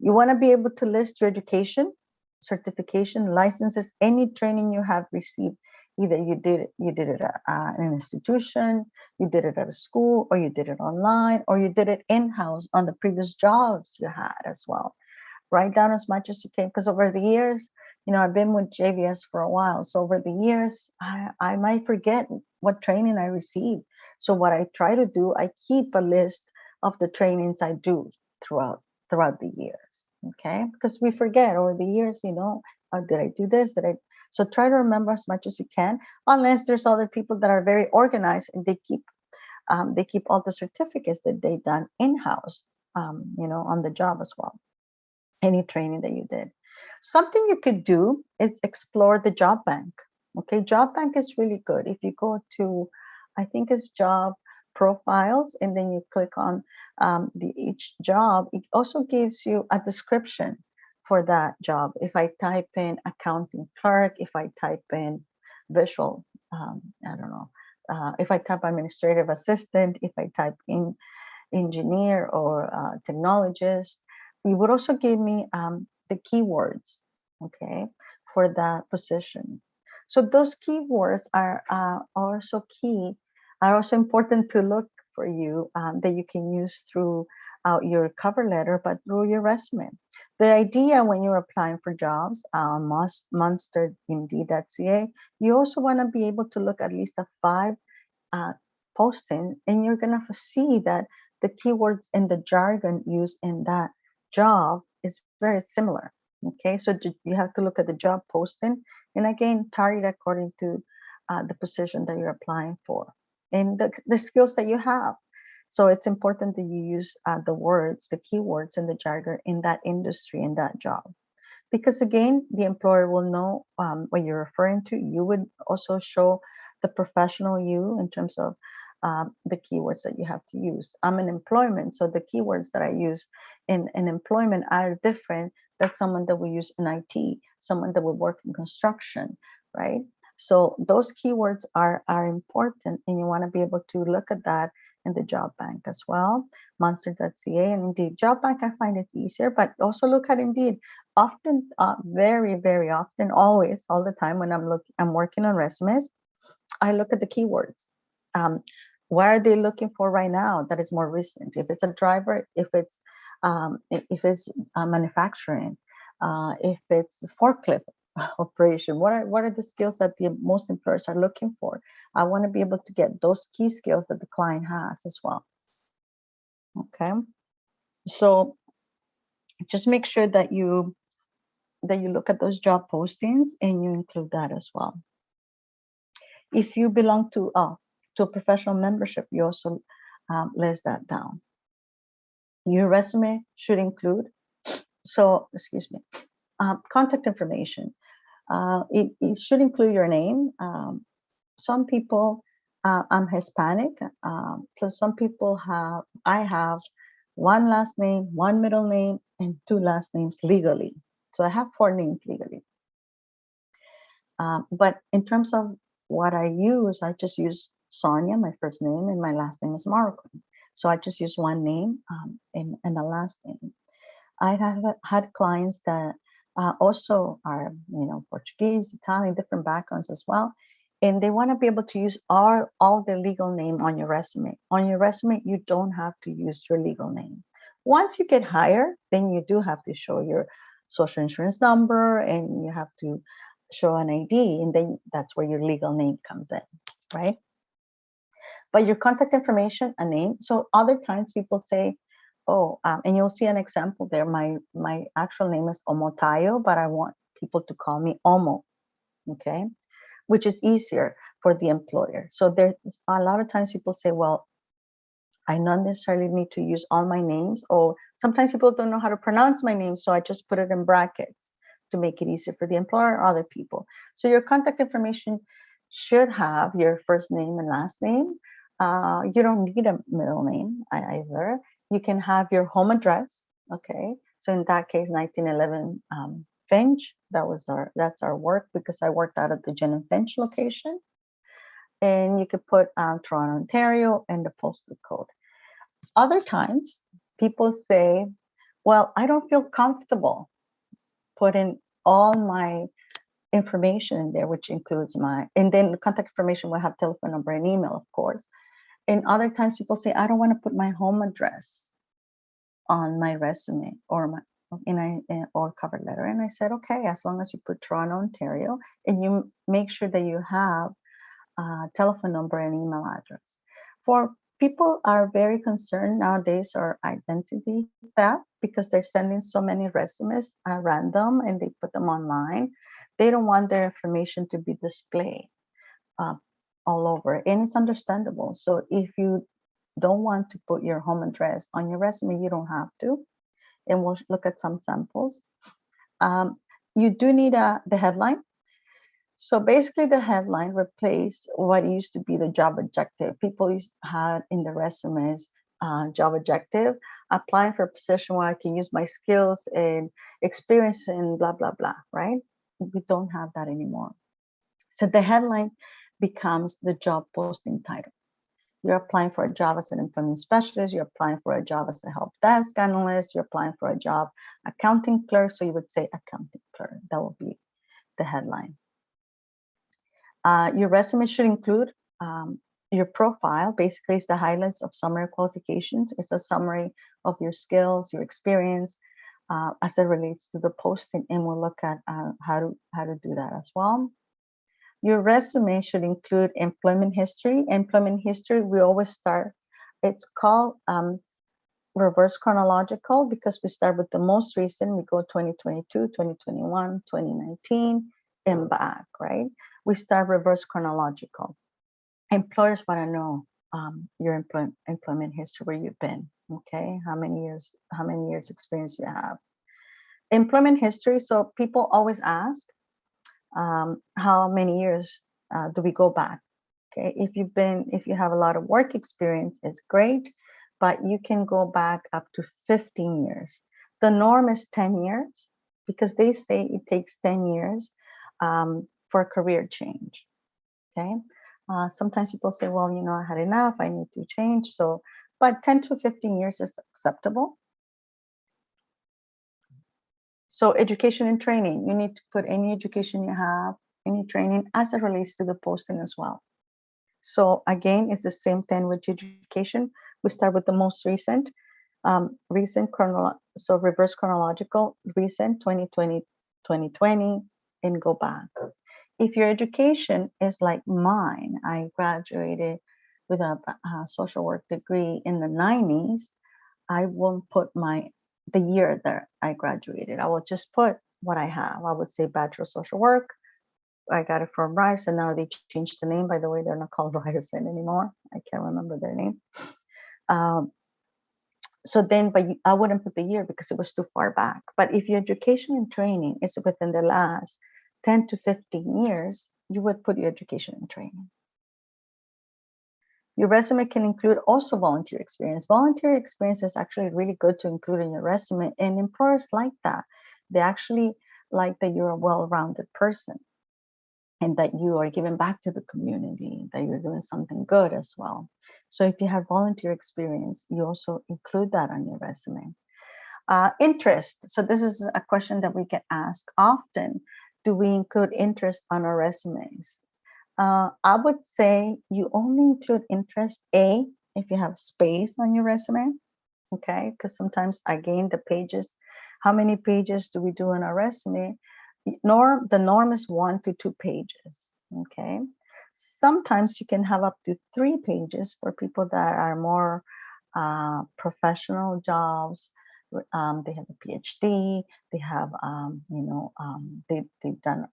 You want to be able to list your education, certification, licenses, any training you have received. Either you did it at an institution, you did it at a school, or you did it online, or you did it in-house on the previous jobs you had as well. Write down as much as you can, because over the years, I've been with JVS for a while. So over the years, I might forget what training I received. So what I try to do, I keep a list of the trainings I do throughout the years. Okay, because we forget over the years, did I do this? So try to remember as much as you can, unless there's other people that are very organized and they keep all the certificates that they done in-house, on the job as well. Any training that you did. Something you could do is explore the job bank. Okay, job bank is really good. If you go to, I think it's job profiles, and then you click on each job, it also gives you a description for that job. If I type in accounting clerk, if I type in visual, I don't know, if I type administrative assistant, if I type in engineer or technologist, it would also give me the keywords, okay, for that position. So those keywords are also important to look for you, that you can use throughout your cover letter, but through your resume. The idea when you're applying for jobs on monsterindeed.ca, you also want to be able to look at least at 5 posting, and you're going to see that the keywords and the jargon used in that job is very similar. Okay, so you have to look at the job posting, and again, target according to the position that you're applying for and the skills that you have. So it's important that you use the keywords and the jargon in that industry, in that job. Because again, the employer will know what you're referring to. You would also show the professional you in terms of the keywords that you have to use. I'm in employment, so the keywords that I use in employment are different than someone that will use in IT, someone that will work in construction, right? So those keywords are important, and you want to be able to look at that in the job bank as well, monster.ca and Indeed. Job bank, I find it's easier, but also look at Indeed. Often, very, very often, always, all the time when I'm working on resumes, I look at the keywords. Um, what are they looking for right now that is more recent? If it's a driver, if it's manufacturing, if it's forklift operation, what are the skills that the most employers are looking for? I want to be able to get those key skills that the client has as well. Okay, so just make sure that you look at those job postings and you include that as well. If you belong to a professional membership, you also list that down. Your resume should include, excuse me, contact information. It should include your name. Some people, I'm Hispanic, so some people I have one last name, one middle name, and two last names legally. So I have 4 names legally. But in terms of what I use, I just use Sonia, my first name, and my last name is Moroccan. So I just use one name and the last name. I have had clients that also are, Portuguese, Italian, different backgrounds as well. And they want to be able to use all the legal name on your resume. On your resume, you don't have to use your legal name. Once you get hired, then you do have to show your social insurance number and you have to show an ID, and then that's where your legal name comes in, right? But your contact information, a name. So other times people say, oh, and you'll see an example there. My actual name is Omotayo, but I want people to call me Omo, okay? Which is easier for the employer. So there's a lot of times people say, well, I not necessarily need to use all my names, or sometimes people don't know how to pronounce my name, so I just put it in brackets to make it easier for the employer or other people. So your contact information should have your first name and last name. You don't need a middle name either. You can have your home address. Okay, so in that case, 1911 Finch. That's our work, because I worked out at the Jen and Finch location. And you could put Toronto, Ontario, and the postal code. Other times, people say, well, I don't feel comfortable putting all my information in there, which includes and then the contact information will have telephone number and email, of course. And other times people say, I don't want to put my home address on my resume or or cover letter. And I said, okay, as long as you put Toronto, Ontario, and you make sure that you have telephone number and email address. For people are very concerned nowadays or identity theft, because they're sending so many resumes random and they put them online. They don't want their information to be displayed all over, and it's understandable. So if you don't want to put your home address on your resume, you don't have to. And we'll look at some samples. You do need the headline. So basically, the headline replaced what used to be the job objective. People had in the resumes job objective, applying for a position where I can use my skills and experience in blah, blah, blah, right? We don't have that anymore. So the headline becomes the job posting title. You're applying for a job as an employment specialist. You're applying for a job as a help desk analyst. You're applying for a job accounting clerk. So you would say accounting clerk. That would be the headline. Your resume should include your profile. Basically, it's the highlights of summary qualifications. It's a summary of your skills, your experience, as it relates to the posting, and we'll look at how to do that as well. Your resume should include employment history. Employment history, we always start. It's called reverse chronological, because we start with the most recent. We go 2022, 2021, 2019, and back, right? We start reverse chronological. Employers want to know your employment history, where you've been, okay? How many years experience you have. Employment history, so people always ask, how many years do we go back? Okay, if you have a lot of work experience, it's great, but you can go back up to 15 years. The norm is 10 years because they say it takes 10 years for a career change. Okay, sometimes people say, well, I had enough, I need to change. So, but 10 to 15 years is acceptable. So, education and training, you need to put any education you have, any training as it relates to the posting as well. So again, it's the same thing with education. We start with the most recent, so reverse chronological, recent 2020, 2020, and go back. If your education is like mine, I graduated with a social work degree in the 90s, I won't put the year that I graduated. I will just put what I have. I would say Bachelor of Social Work. I got it from Ryerson. Now they changed the name. By the way, they're not called Ryerson anymore. I can't remember their name. Um, but I wouldn't put the year because it was too far back. But if your education and training is within the last 10 to 15 years, you would put your education and training. Your resume can include also volunteer experience. Volunteer experience is actually really good to include in your resume, and employers like that. They actually like that you're a well-rounded person, and that you are giving back to the community, that you're doing something good as well. So if you have volunteer experience, you also include that on your resume. Interest. So this is a question that we get asked often. Do we include interest on our resumes? I would say you only include interest, if you have space on your resume, okay? Because sometimes, again, the pages, how many pages do we do in our resume? The norm is 1 to 2 pages. Okay. Sometimes you can have up to 3 pages for people that are more professional jobs. They have a PhD. They have, they've done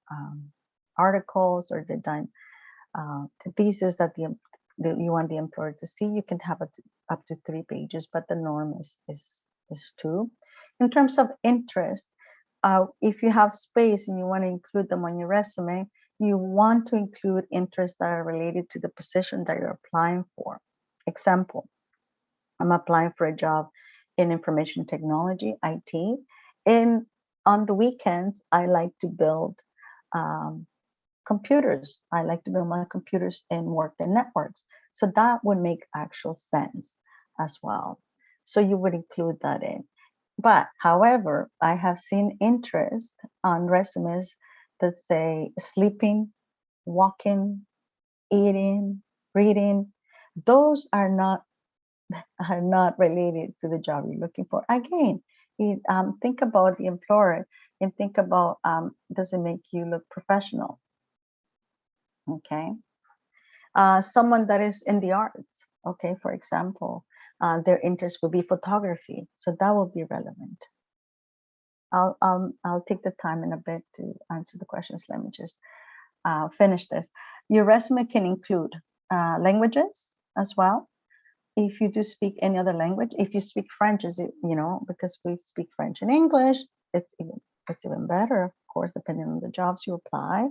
articles, or they've done the thesis that you want the employer to see. You can have up to 3 pages, but the norm is 2. In terms of interest, if you have space and you want to include them on your resume, you want to include interests that are related to the position that you're applying for. Example, I'm applying for a job in information technology, IT, and on the weekends, I like to build computers. I like to build my computers and work in networks. So that would make actual sense as well. So you would include that in. But however, I have seen interest on resumes that say sleeping, walking, eating, reading. Those are not related to the job you're looking for. Again, think about the employer and think about, does it make you look professional? Okay. Someone that is in the arts, okay, for example, their interest would be photography, so that will be relevant. I'll take the time in a bit to answer the questions. Let me just finish this. Your resume can include languages as well. If you do speak any other language, if you speak French, because we speak French and English, it's even better, of course, depending on the jobs you apply.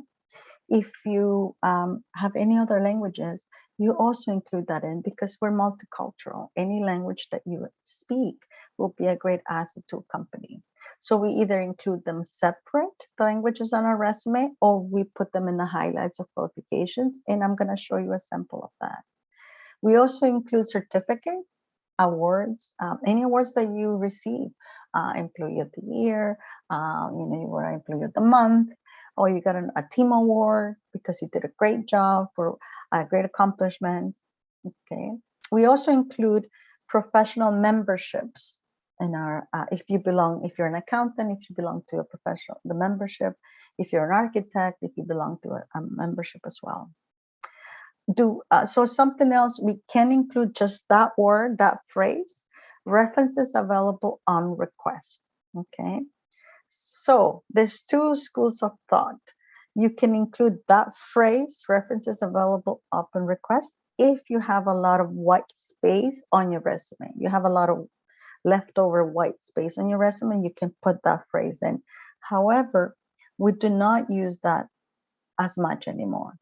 If you have any other languages, you also include that in, because we're multicultural. Any language that you speak will be a great asset to a company. So we either include them separate, the languages on our resume, or we put them in the highlights of qualifications. And I'm going to show you a sample of that. We also include certificate, awards, any awards that you receive, Employee of the Year, you were Employee of the Month, or you got a team award because you did a great job for a great accomplishment. Okay. We also include professional memberships in our, if you're an accountant, if you belong to a professional, the membership, if you're an architect, if you belong to a membership as well. So something else, we can include just that word, that phrase, references available on request. Okay. So there's 2 schools of thought. You can include that phrase, references available upon request, if you have a lot of white space on your resume. You have a lot of leftover white space on your resume, you can put that phrase in. However, we do not use that as much anymore.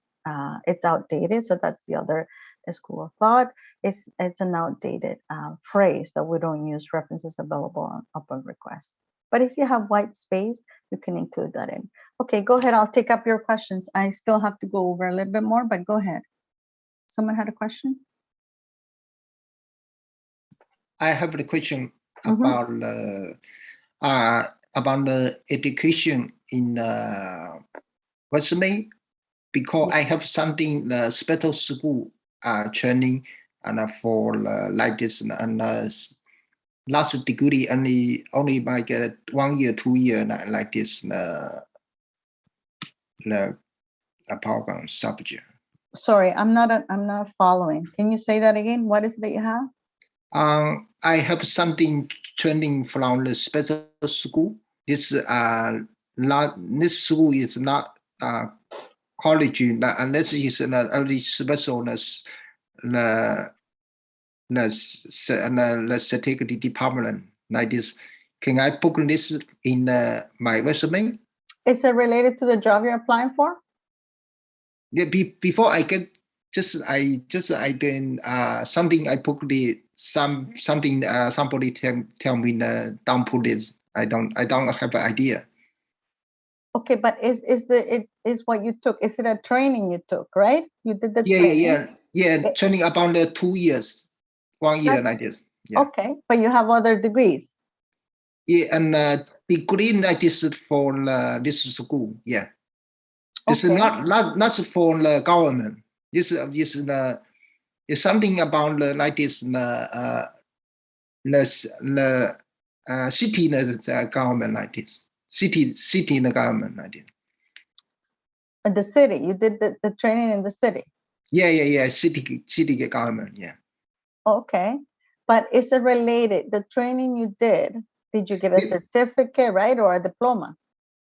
it's outdated. So that's the other school of thought. It's an outdated phrase that we don't use references available upon request. But if you have white space, you can include that in. Okay, go ahead. I'll take up your questions. I still have to go over a little bit more, but go ahead. Someone had a question? I have a question about the education in resume, because I have something special school training and for like this and last degree only like 1 year 2 year like this the program subject. Sorry, I'm not following. Can you say that again? What is it that you have? I have something training from the special school. This not this school is not college unless it's an early specialness the certificate department like this. Can I book this in my resume? Is it related to the job you're applying for? Yeah, before I get I then something I put the something somebody tell me don't put this. I don't have an idea. Okay, but is what you took? Is it a training you took? Right? You did the training. Yeah. Training about the 2 years, 1 year like this. Yeah. Okay, but you have other degrees. Yeah, and degree like this for this school. Yeah. This is not for the government. This is it's something about like this the city the government like this. City in the government like this. In the city, you did the training in the city. Yeah. City government. Yeah. Okay, but is it related? The training you did you get a certificate, right, or a diploma?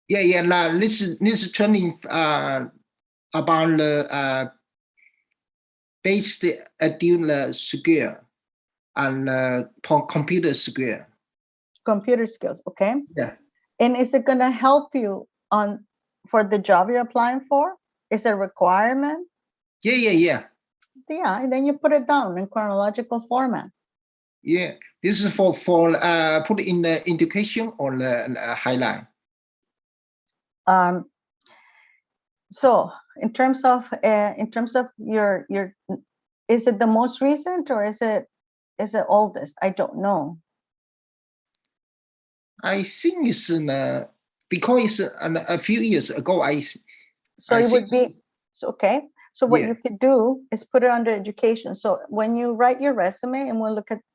Yeah. Now this training about the based during the skill and computer skill. Computer skills, okay. Yeah. And is it going to help you for the job you're applying for? Is it a requirement? Yeah. Yeah, and then you put it down in chronological format. Yeah, this is for put in the indication or the highlight. So in terms of your is it the most recent or is it oldest? I don't know. I think it's because it's a few years ago. So it would be okay. So what you could do is put it under education. So when you write your resume, and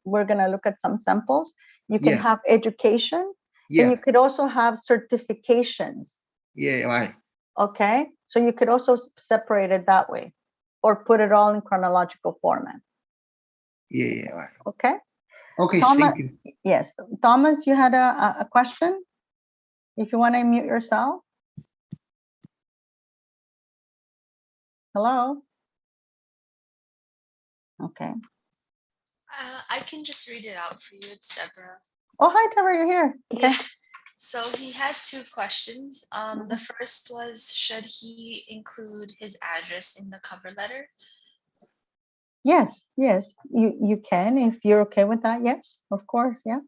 we're gonna look at some samples. You can have education, and you could also have certifications. Yeah, right. Okay, so you could also separate it that way, or put it all in chronological format. Yeah, right. Okay. Okay, Thomas, thank you. yes, Thomas, you had a question. If you want to mute yourself. Hello. Okay. I can just read it out for you. It's Deborah. Oh, hi, Deborah, you're here. Okay. Yeah. So he had 2 questions. The first was, should he include his address in the cover letter? Yes, you can if you're okay with that. Yes, of course, yeah.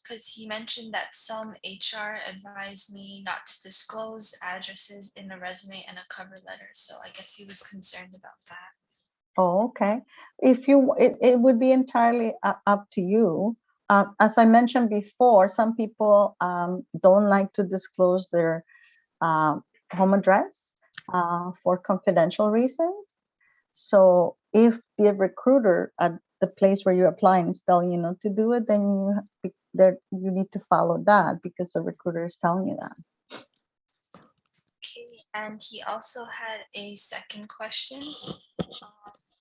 Because he mentioned that some HR advised me not to disclose addresses in a resume and a cover letter. So I guess he was concerned about that. Oh, okay. If you, it would be entirely up to you. As I mentioned before, some people don't like to disclose their home address for confidential reasons. So if the recruiter at the place where you're applying is telling you not to do it, then you need to follow that because the recruiter is telling you that. Okay, and he also had a second question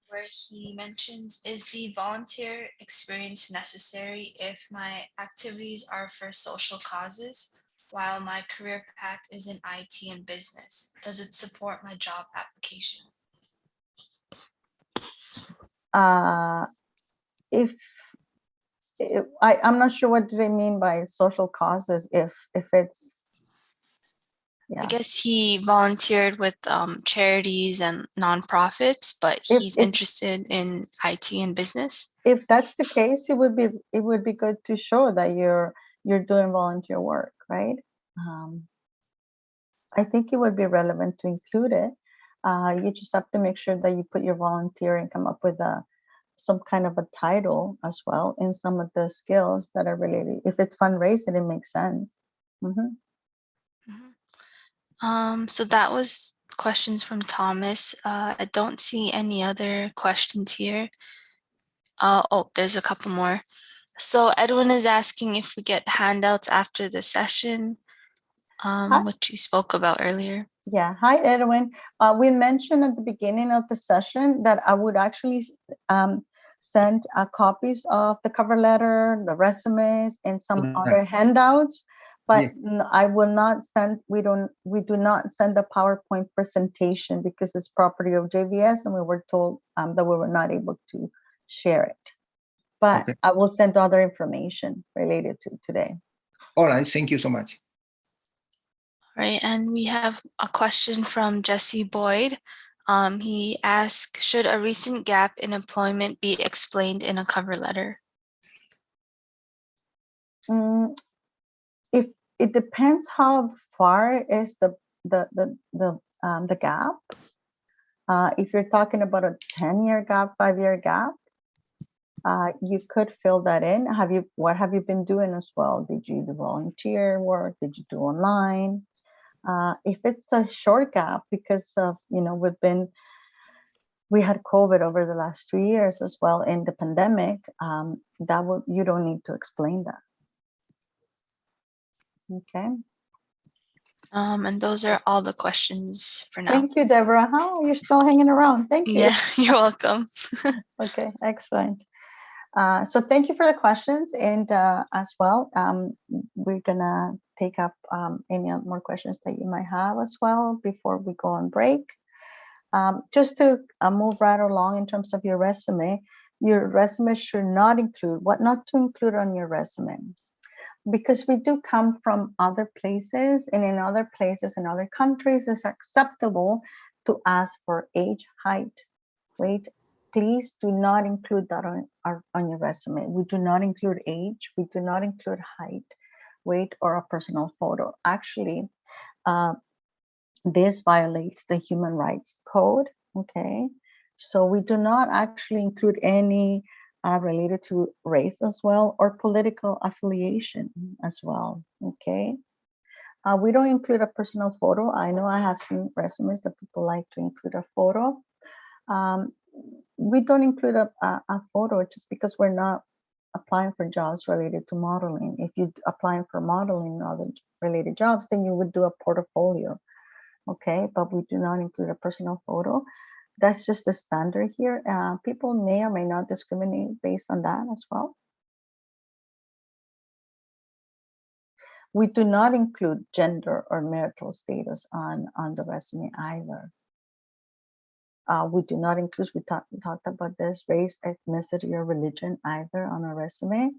where he mentions, is the volunteer experience necessary if my activities are for social causes while my career path is in IT and business? Does it support my job application? I'm not sure what do they mean by social causes. If it's Yeah. I guess he volunteered with charities and nonprofits, but If he's if interested in IT and business. if that's the case, it would be good to show that you're doing volunteer work, right? Um, I think it would be relevant to include it. You just have to make sure that you put your volunteer and come up with some kind of a title as well in some of the skills that are related. If it's fundraising, it makes sense. Hmm. So that was questions from Thomas. I don't see any other questions here. Oh, there's a couple more. So Edwin is asking if we get handouts after the session, Hi, which you spoke about earlier. yeah. Hi, Edwin. We mentioned at the beginning of the session that I would actually send copies of the cover letter, the resumes, and some other handouts. But Yeah. I will not send. We do not send a PowerPoint presentation because it's property of JVS, and we were told that we were not able to share it. But Okay. I will send other information related to today. All right. Thank you so much. Right, and we have a question from Jesse Boyd. He asked, should a recent gap in employment be explained in a cover letter? Mm, if it depends how far is the gap. If you're talking about a 10-year gap, 5-year gap, you could fill that in. What have you been doing as well? Did you do volunteer work? Did you do online? If it's a short gap because of, we had COVID over the last 2 years as well in the pandemic, you don't need to explain that. Okay. And those are all the questions for now. Thank you, Deborah. Oh, you're still hanging around. Thank you. Yeah, you're welcome. Okay, excellent. So thank you for the questions, and as well, we're gonna take up any more questions that you might have as well before we go on break. Just to move right along in terms of your resume should not include what not to include on your resume, because we do come from other places, and in other places in other countries it's acceptable to ask for age, height, weight. Please do not include that on your resume. We do not include age, we do not include height, weight, or a personal photo. Actually, this violates the human rights code. Okay, so we do not actually include any related to race as well, or political affiliation as well. Okay, we don't include a personal photo. I know I have seen resumes that people like to include a photo. um, we don't include a photo just because we're not applying for jobs related to modeling. If you're applying for modeling and other related jobs, then you would do a portfolio. Okay, but we do not include a personal photo. That's just the standard here. People may or may not discriminate based on that as well. We do not include gender or marital status on the resume either. We do not include, we talked about this, race, ethnicity, or religion either on a resume.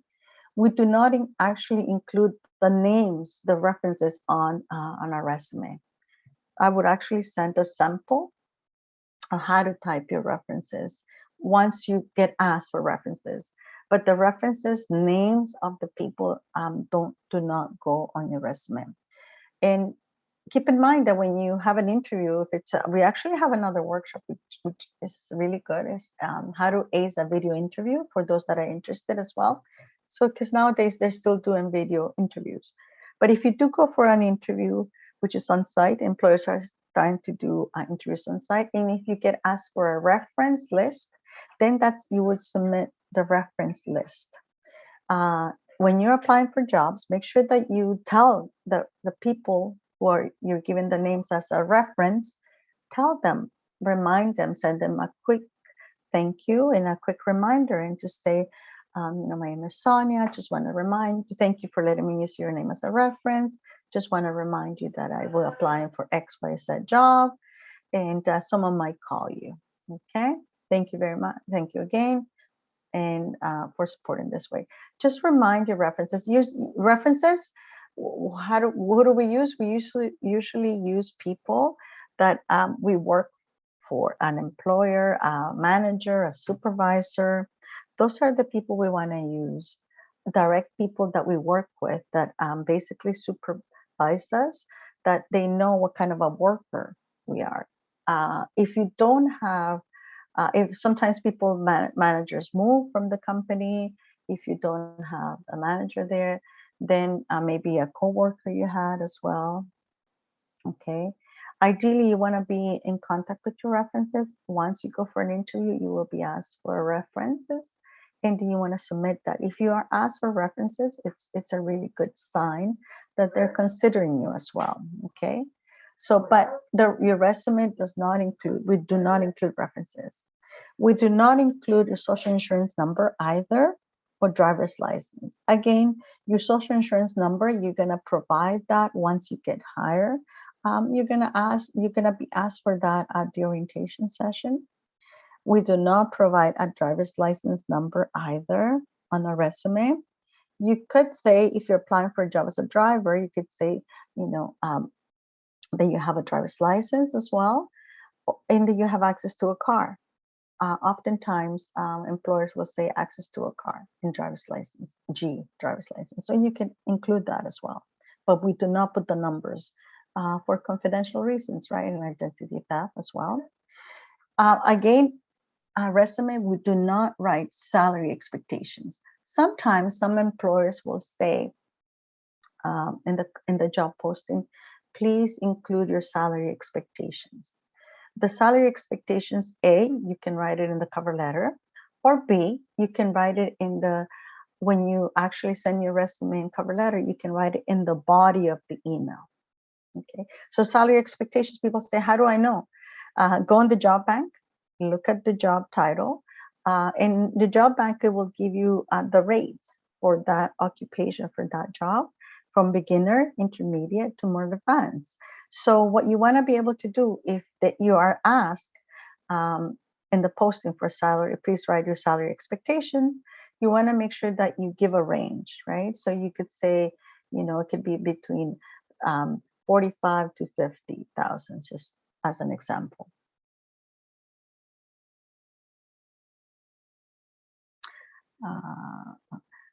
We do not actually include the names, the references on our resume. I would actually send a sample of how to type your references once you get asked for references. But the references, names of the people do not go on your resume. And keep in mind that when you have an interview, if it's we actually have another workshop which is really good, is how to ace a video interview for those that are interested as well. So because nowadays they're still doing video interviews, but if you do go for an interview which is on site, employers are starting to do interviews on site, and if you get asked for a reference list, then that's you would submit the reference list. When you're applying for jobs, make sure that you tell the people who are you're giving the names as a reference, tell them, remind them, send them a quick thank you and a quick reminder, and just say, my name is Sonia. Just want to remind you, thank you for letting me use your name as a reference. Just want to remind you that I will apply for XYZ job, and someone might call you. Okay. Thank you very much. Thank you again, and for supporting this way. Just remind your references. Use references. who do we use? We usually use people that we work for, an employer, a manager, a supervisor. Those are the people we want to use. Direct people that we work with that basically supervise us, that they know what kind of a worker we are. If you don't have, if sometimes people, managers move from the company, if you don't have a manager there, then maybe a coworker you had as well. Okay. Ideally, you want to be in contact with your references. Once you go for an interview, you will be asked for references, and then you want to submit that. If you are asked for references, it's a really good sign that they're considering you as well. Okay. So, but your resume does not include. We do not include references. We do not include your social insurance number either, or driver's license. Again, your social insurance number, you're gonna provide that once you get hired. You're gonna be asked for that at the orientation session. We do not provide a driver's license number either on a resume. You could say, if you're applying for a job as a driver, you could say, that you have a driver's license as well, and that you have access to a car. Oftentimes, employers will say access to a car in driver's license, driver's license. So you can include that as well. But we do not put the numbers for confidential reasons, right? And identity theft as well. Again, resume, we do not write salary expectations. Sometimes some employers will say in the job posting, please include your salary expectations. The salary expectations, A, you can write it in the cover letter, or B, you can write it when you actually send your resume and cover letter, you can write it in the body of the email. Okay, so salary expectations, people say, how do I know? Go on the job bank, look at the job title. And the job bank, it will give you the rates for that occupation, for that job, from beginner, intermediate to more advanced. So what you want to be able to do, if that you are asked in the posting for salary, please write your salary expectation. You want to make sure that you give a range, right? So you could say, it could be between 45 to 50,000, just as an example.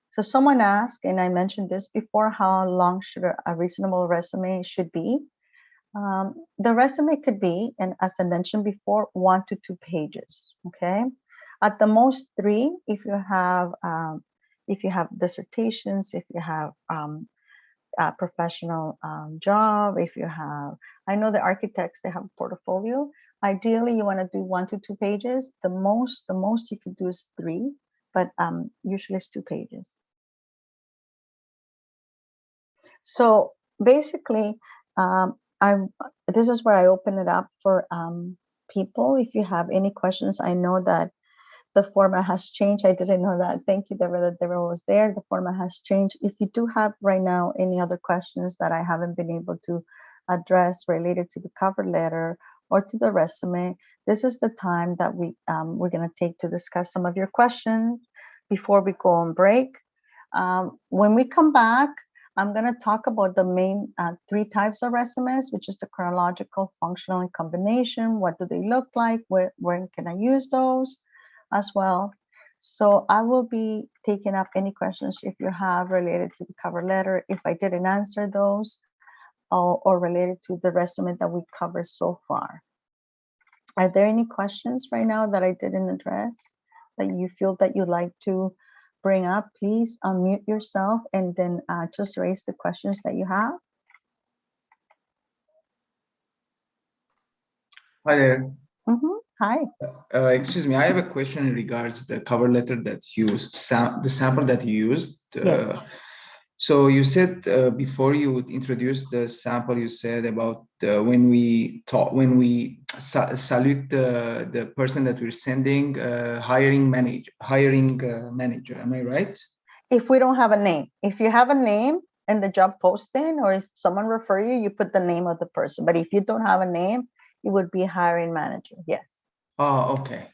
So someone asked, and I mentioned this before, how long should a reasonable resume should be? The resume could be, and as I mentioned before, 1 to 2 pages. Okay, at the most 3 if you have dissertations, if you have a professional job, if you have, I know the architects, they have a portfolio. Ideally, you want to do 1 to 2 pages. The most you could do is 3, but usually it's 2 pages. So basically, this is where I open it up for people. If you have any questions, I know that the format has changed. I didn't know that. Thank you, Deborah, that Deborah was there. The format has changed. If you do have right now any other questions that I haven't been able to address related to the cover letter or to the resume, this is the time that we're going to take to discuss some of your questions before we go on break. When we come back, I'm going to talk about the main 3 types of resumes, which is the chronological, functional, and combination. What do they look like? When can I use those as well? So I will be taking up any questions if you have related to the cover letter, if I didn't answer those, or related to the resume that we covered so far. Are there any questions right now that I didn't address that you feel that you'd like to bring up? Please unmute yourself and then just raise the questions that you have. Hi there. Hi. Excuse me, I have a question in regards the cover letter that you used, the sample that you used. Yes. So you said before you introduced the sample, you said about when we salute the person that we're sending, hiring manager. Am I right? If we don't have a name, if you have a name in the job posting, or if someone refer you, you put the name of the person. But if you don't have a name, it would be hiring manager. Yes. Oh, okay.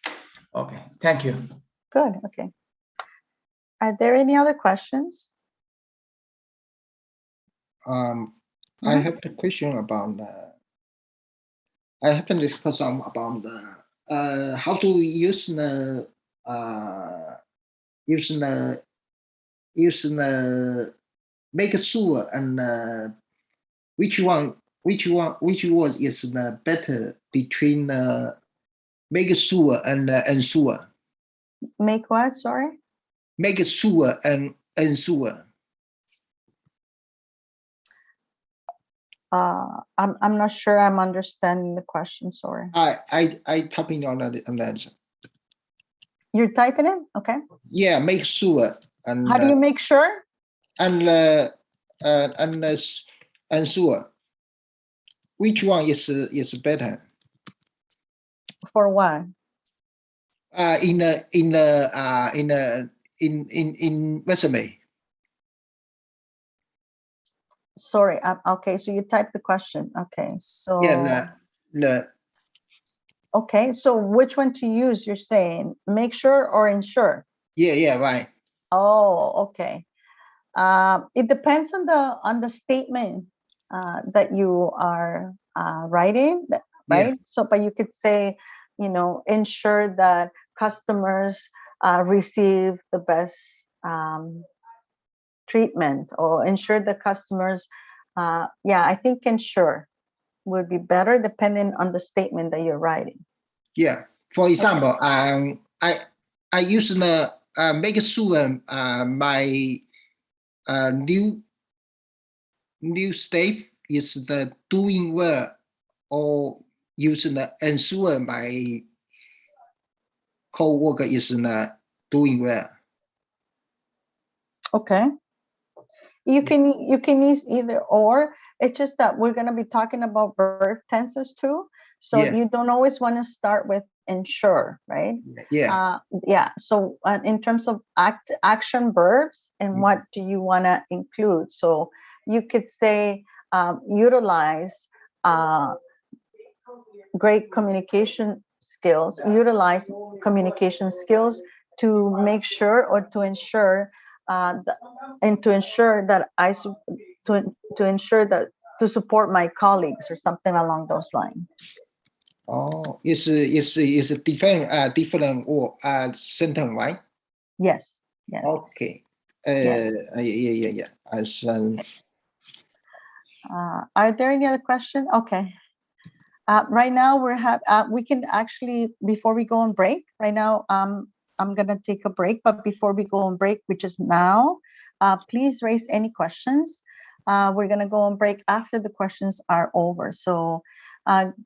Okay. Thank you. Good. Okay. Are there any other questions? I have the question about I have a discussion about how to use the make sure and which one is the better between make sure and ensure. Make what? Sorry. Make sure and ensure. I'm not sure I'm understanding the question. Sorry. I typing on that. You're typing it? Okay. Yeah, make sure. And how do you make sure? And ensure. Which one is better? For what? In resume. Sorry. Okay. So you type the question. Okay. So yeah. Okay. So which one to use? You're saying make sure or ensure? Yeah. Right. Oh, okay. It depends on the statement that you are writing, right? Yeah. So, but you could say, ensure that customers receive the best treatment, or ensure the customers. I think ensure would be better depending on the statement that you're writing. Yeah. For example, I use the make sure my new staff is the doing well, or using the ensure my co-worker is doing well. Okay. You can use either or. It's just that we're going to be talking about verb tenses too. So you don't always want to start with ensure, right? Yeah. So in terms of action verbs, and what do you want to include? So you could say utilize great communication skills, utilize communication skills to make sure, or to ensure to ensure that to support my colleagues, or something along those lines. Oh, it's a different or sentence, right? Yes. Okay. Yeah. Are there any other questions? Okay. Right now we can actually, before we go on break, right now, I'm going to take a break, but before we go on break, which is now, please raise any questions. We're going to go on break after the questions are over. So,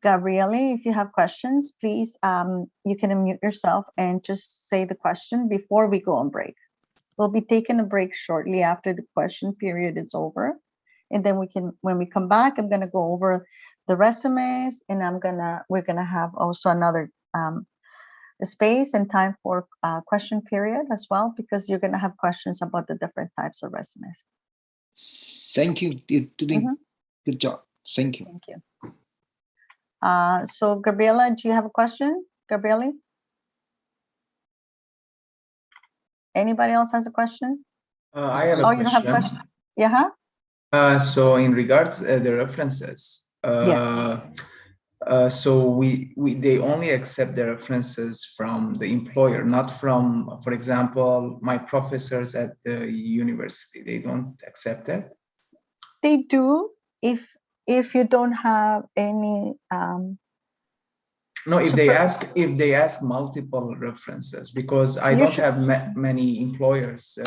Gabriele, if you have questions, please, you can unmute yourself and just say the question before we go on break. We'll be taking a break shortly after the question period is over. And then when we come back, I'm going to go over the resumes, and we're going to have also another space and time for question period as well, because you're going to have questions about the different types of resumes. Thank you. You're doing good job. Thank you. Thank you. So Gabriela, do you have a question? Gabriele? Anybody else has a question? I have a question. You don't have a question? Yeah. So in regards the references, so they only accept the references from the employer, not from, for example, my professors at the university. They don't accept that. They do if you don't have any. No, if they ask multiple references, because I don't have many employers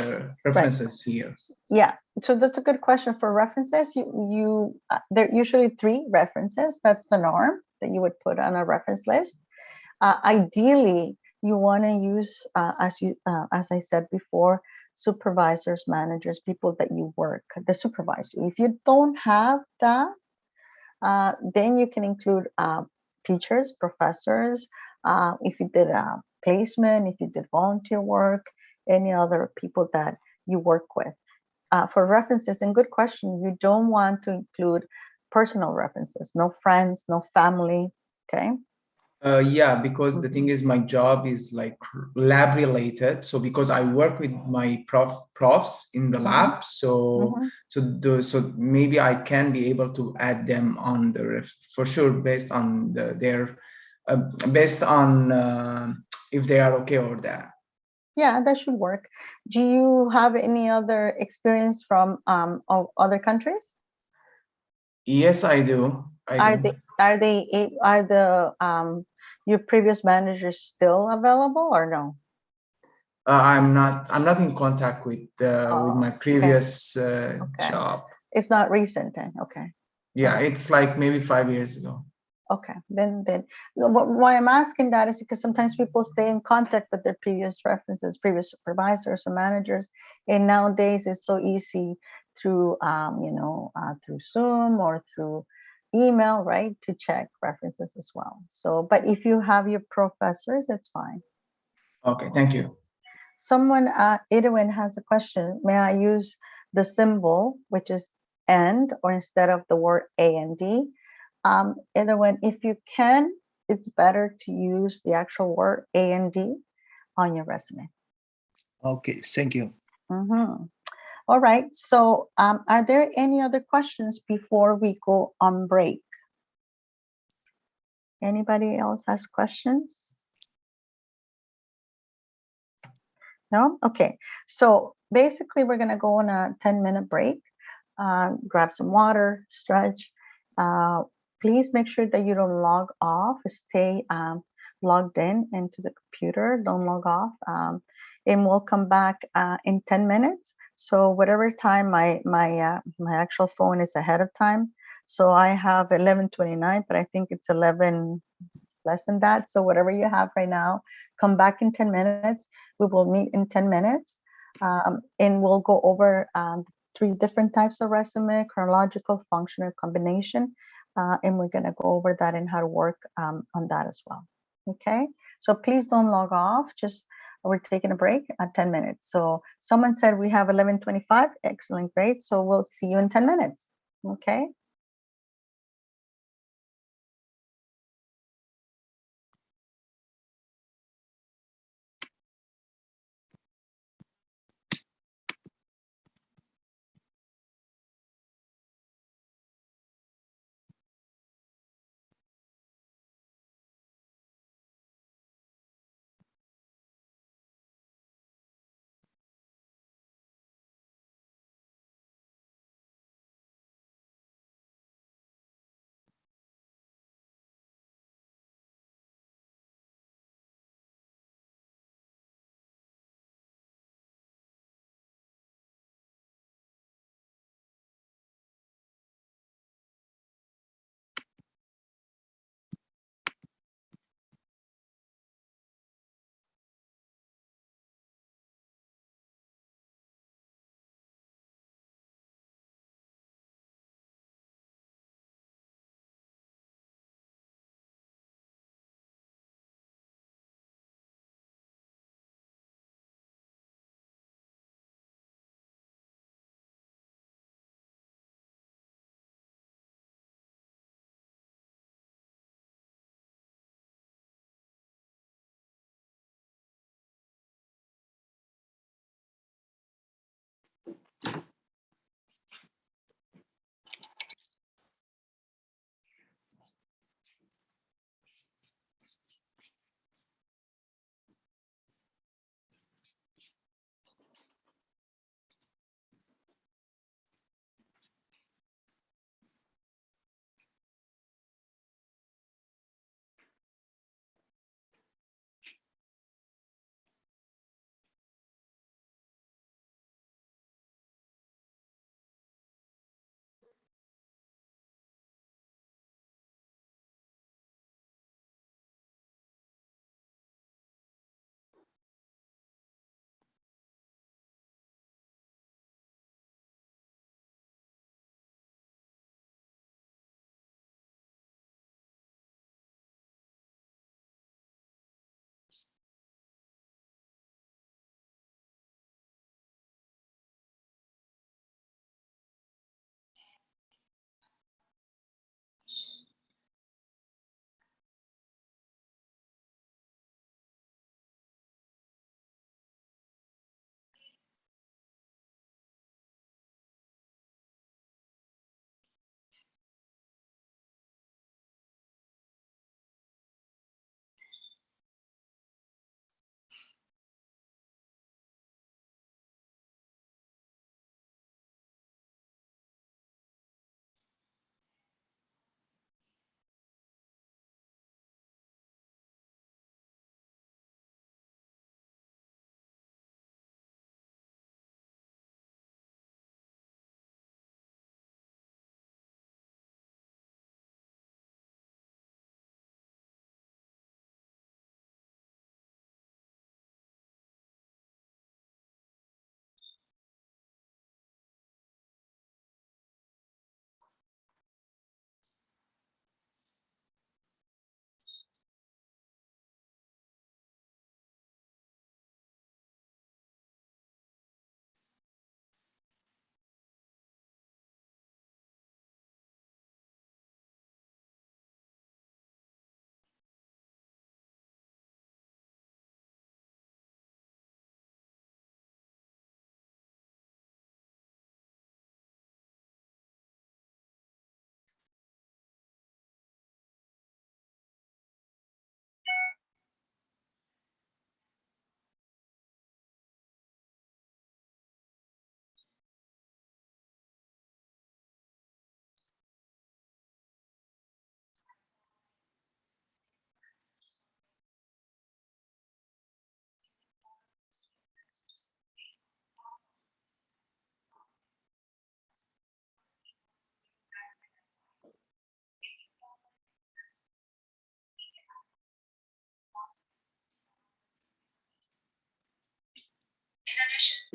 references here. Yeah, so that's a good question. For references, there are usually 3 references. That's the norm that you would put on a reference list. Ideally, you want to use, as I said before, supervisors, managers, people that you work, that supervise you. If you don't have that, then you can include teachers, professors, if you did a placement, if you did volunteer work, any other people that you work with. For references, and good question, you don't want to include personal references, no friends, no family, okay? Yeah, because the thing is, my job is like lab related. So because I work with my profs in the lab, so Mhm. so maybe I can be able to add them on the for sure based on their based on if they are okay or that. Yeah, that should work. Do you have any other experience from of other countries? Yes, I do. I Are do. are the your previous managers still available or no? I'm not in contact with my Oh, okay, previous okay. job. It's not recent then. Okay. All Yeah, right. it's like maybe 5 years ago. Okay. Then why I'm asking that is because sometimes people stay in contact with their previous references, previous supervisors or managers, and nowadays it's so easy through through Zoom or through email, right, to check references as well. So, but if you have your professors, it's fine. Okay, thank you. Someone, Edwin has a question. May I use the symbol, which is and, or instead of the word A and D? Edwin, if you can, it's better to use the actual word A and D on your resume. Okay, thank you. Mhm. All right. So, are there any other questions before we go on break? Anybody else has questions? No? Okay. So basically, we're going to go on a 10-minute break, grab some water, stretch. Uh, Please make sure that you don't log off. Stay logged in into the computer. Don't log off. And we'll come back in 10 minutes. So whatever time my actual phone is ahead of time. So I have 11:29, but I think it's 11 less than that. So whatever you have right now, come back in 10 minutes. We will meet in 10 minutes and we'll go over 3 different types of resume, chronological, functional, combination. And we're going to go over that and how to work on that as well. Okay. So please don't log off. Just we're taking a break at 10 minutes. So someone said we have 11:25. Excellent. Great. So we'll see you in 10 minutes. Okay.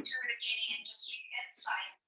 to the gaming industry insights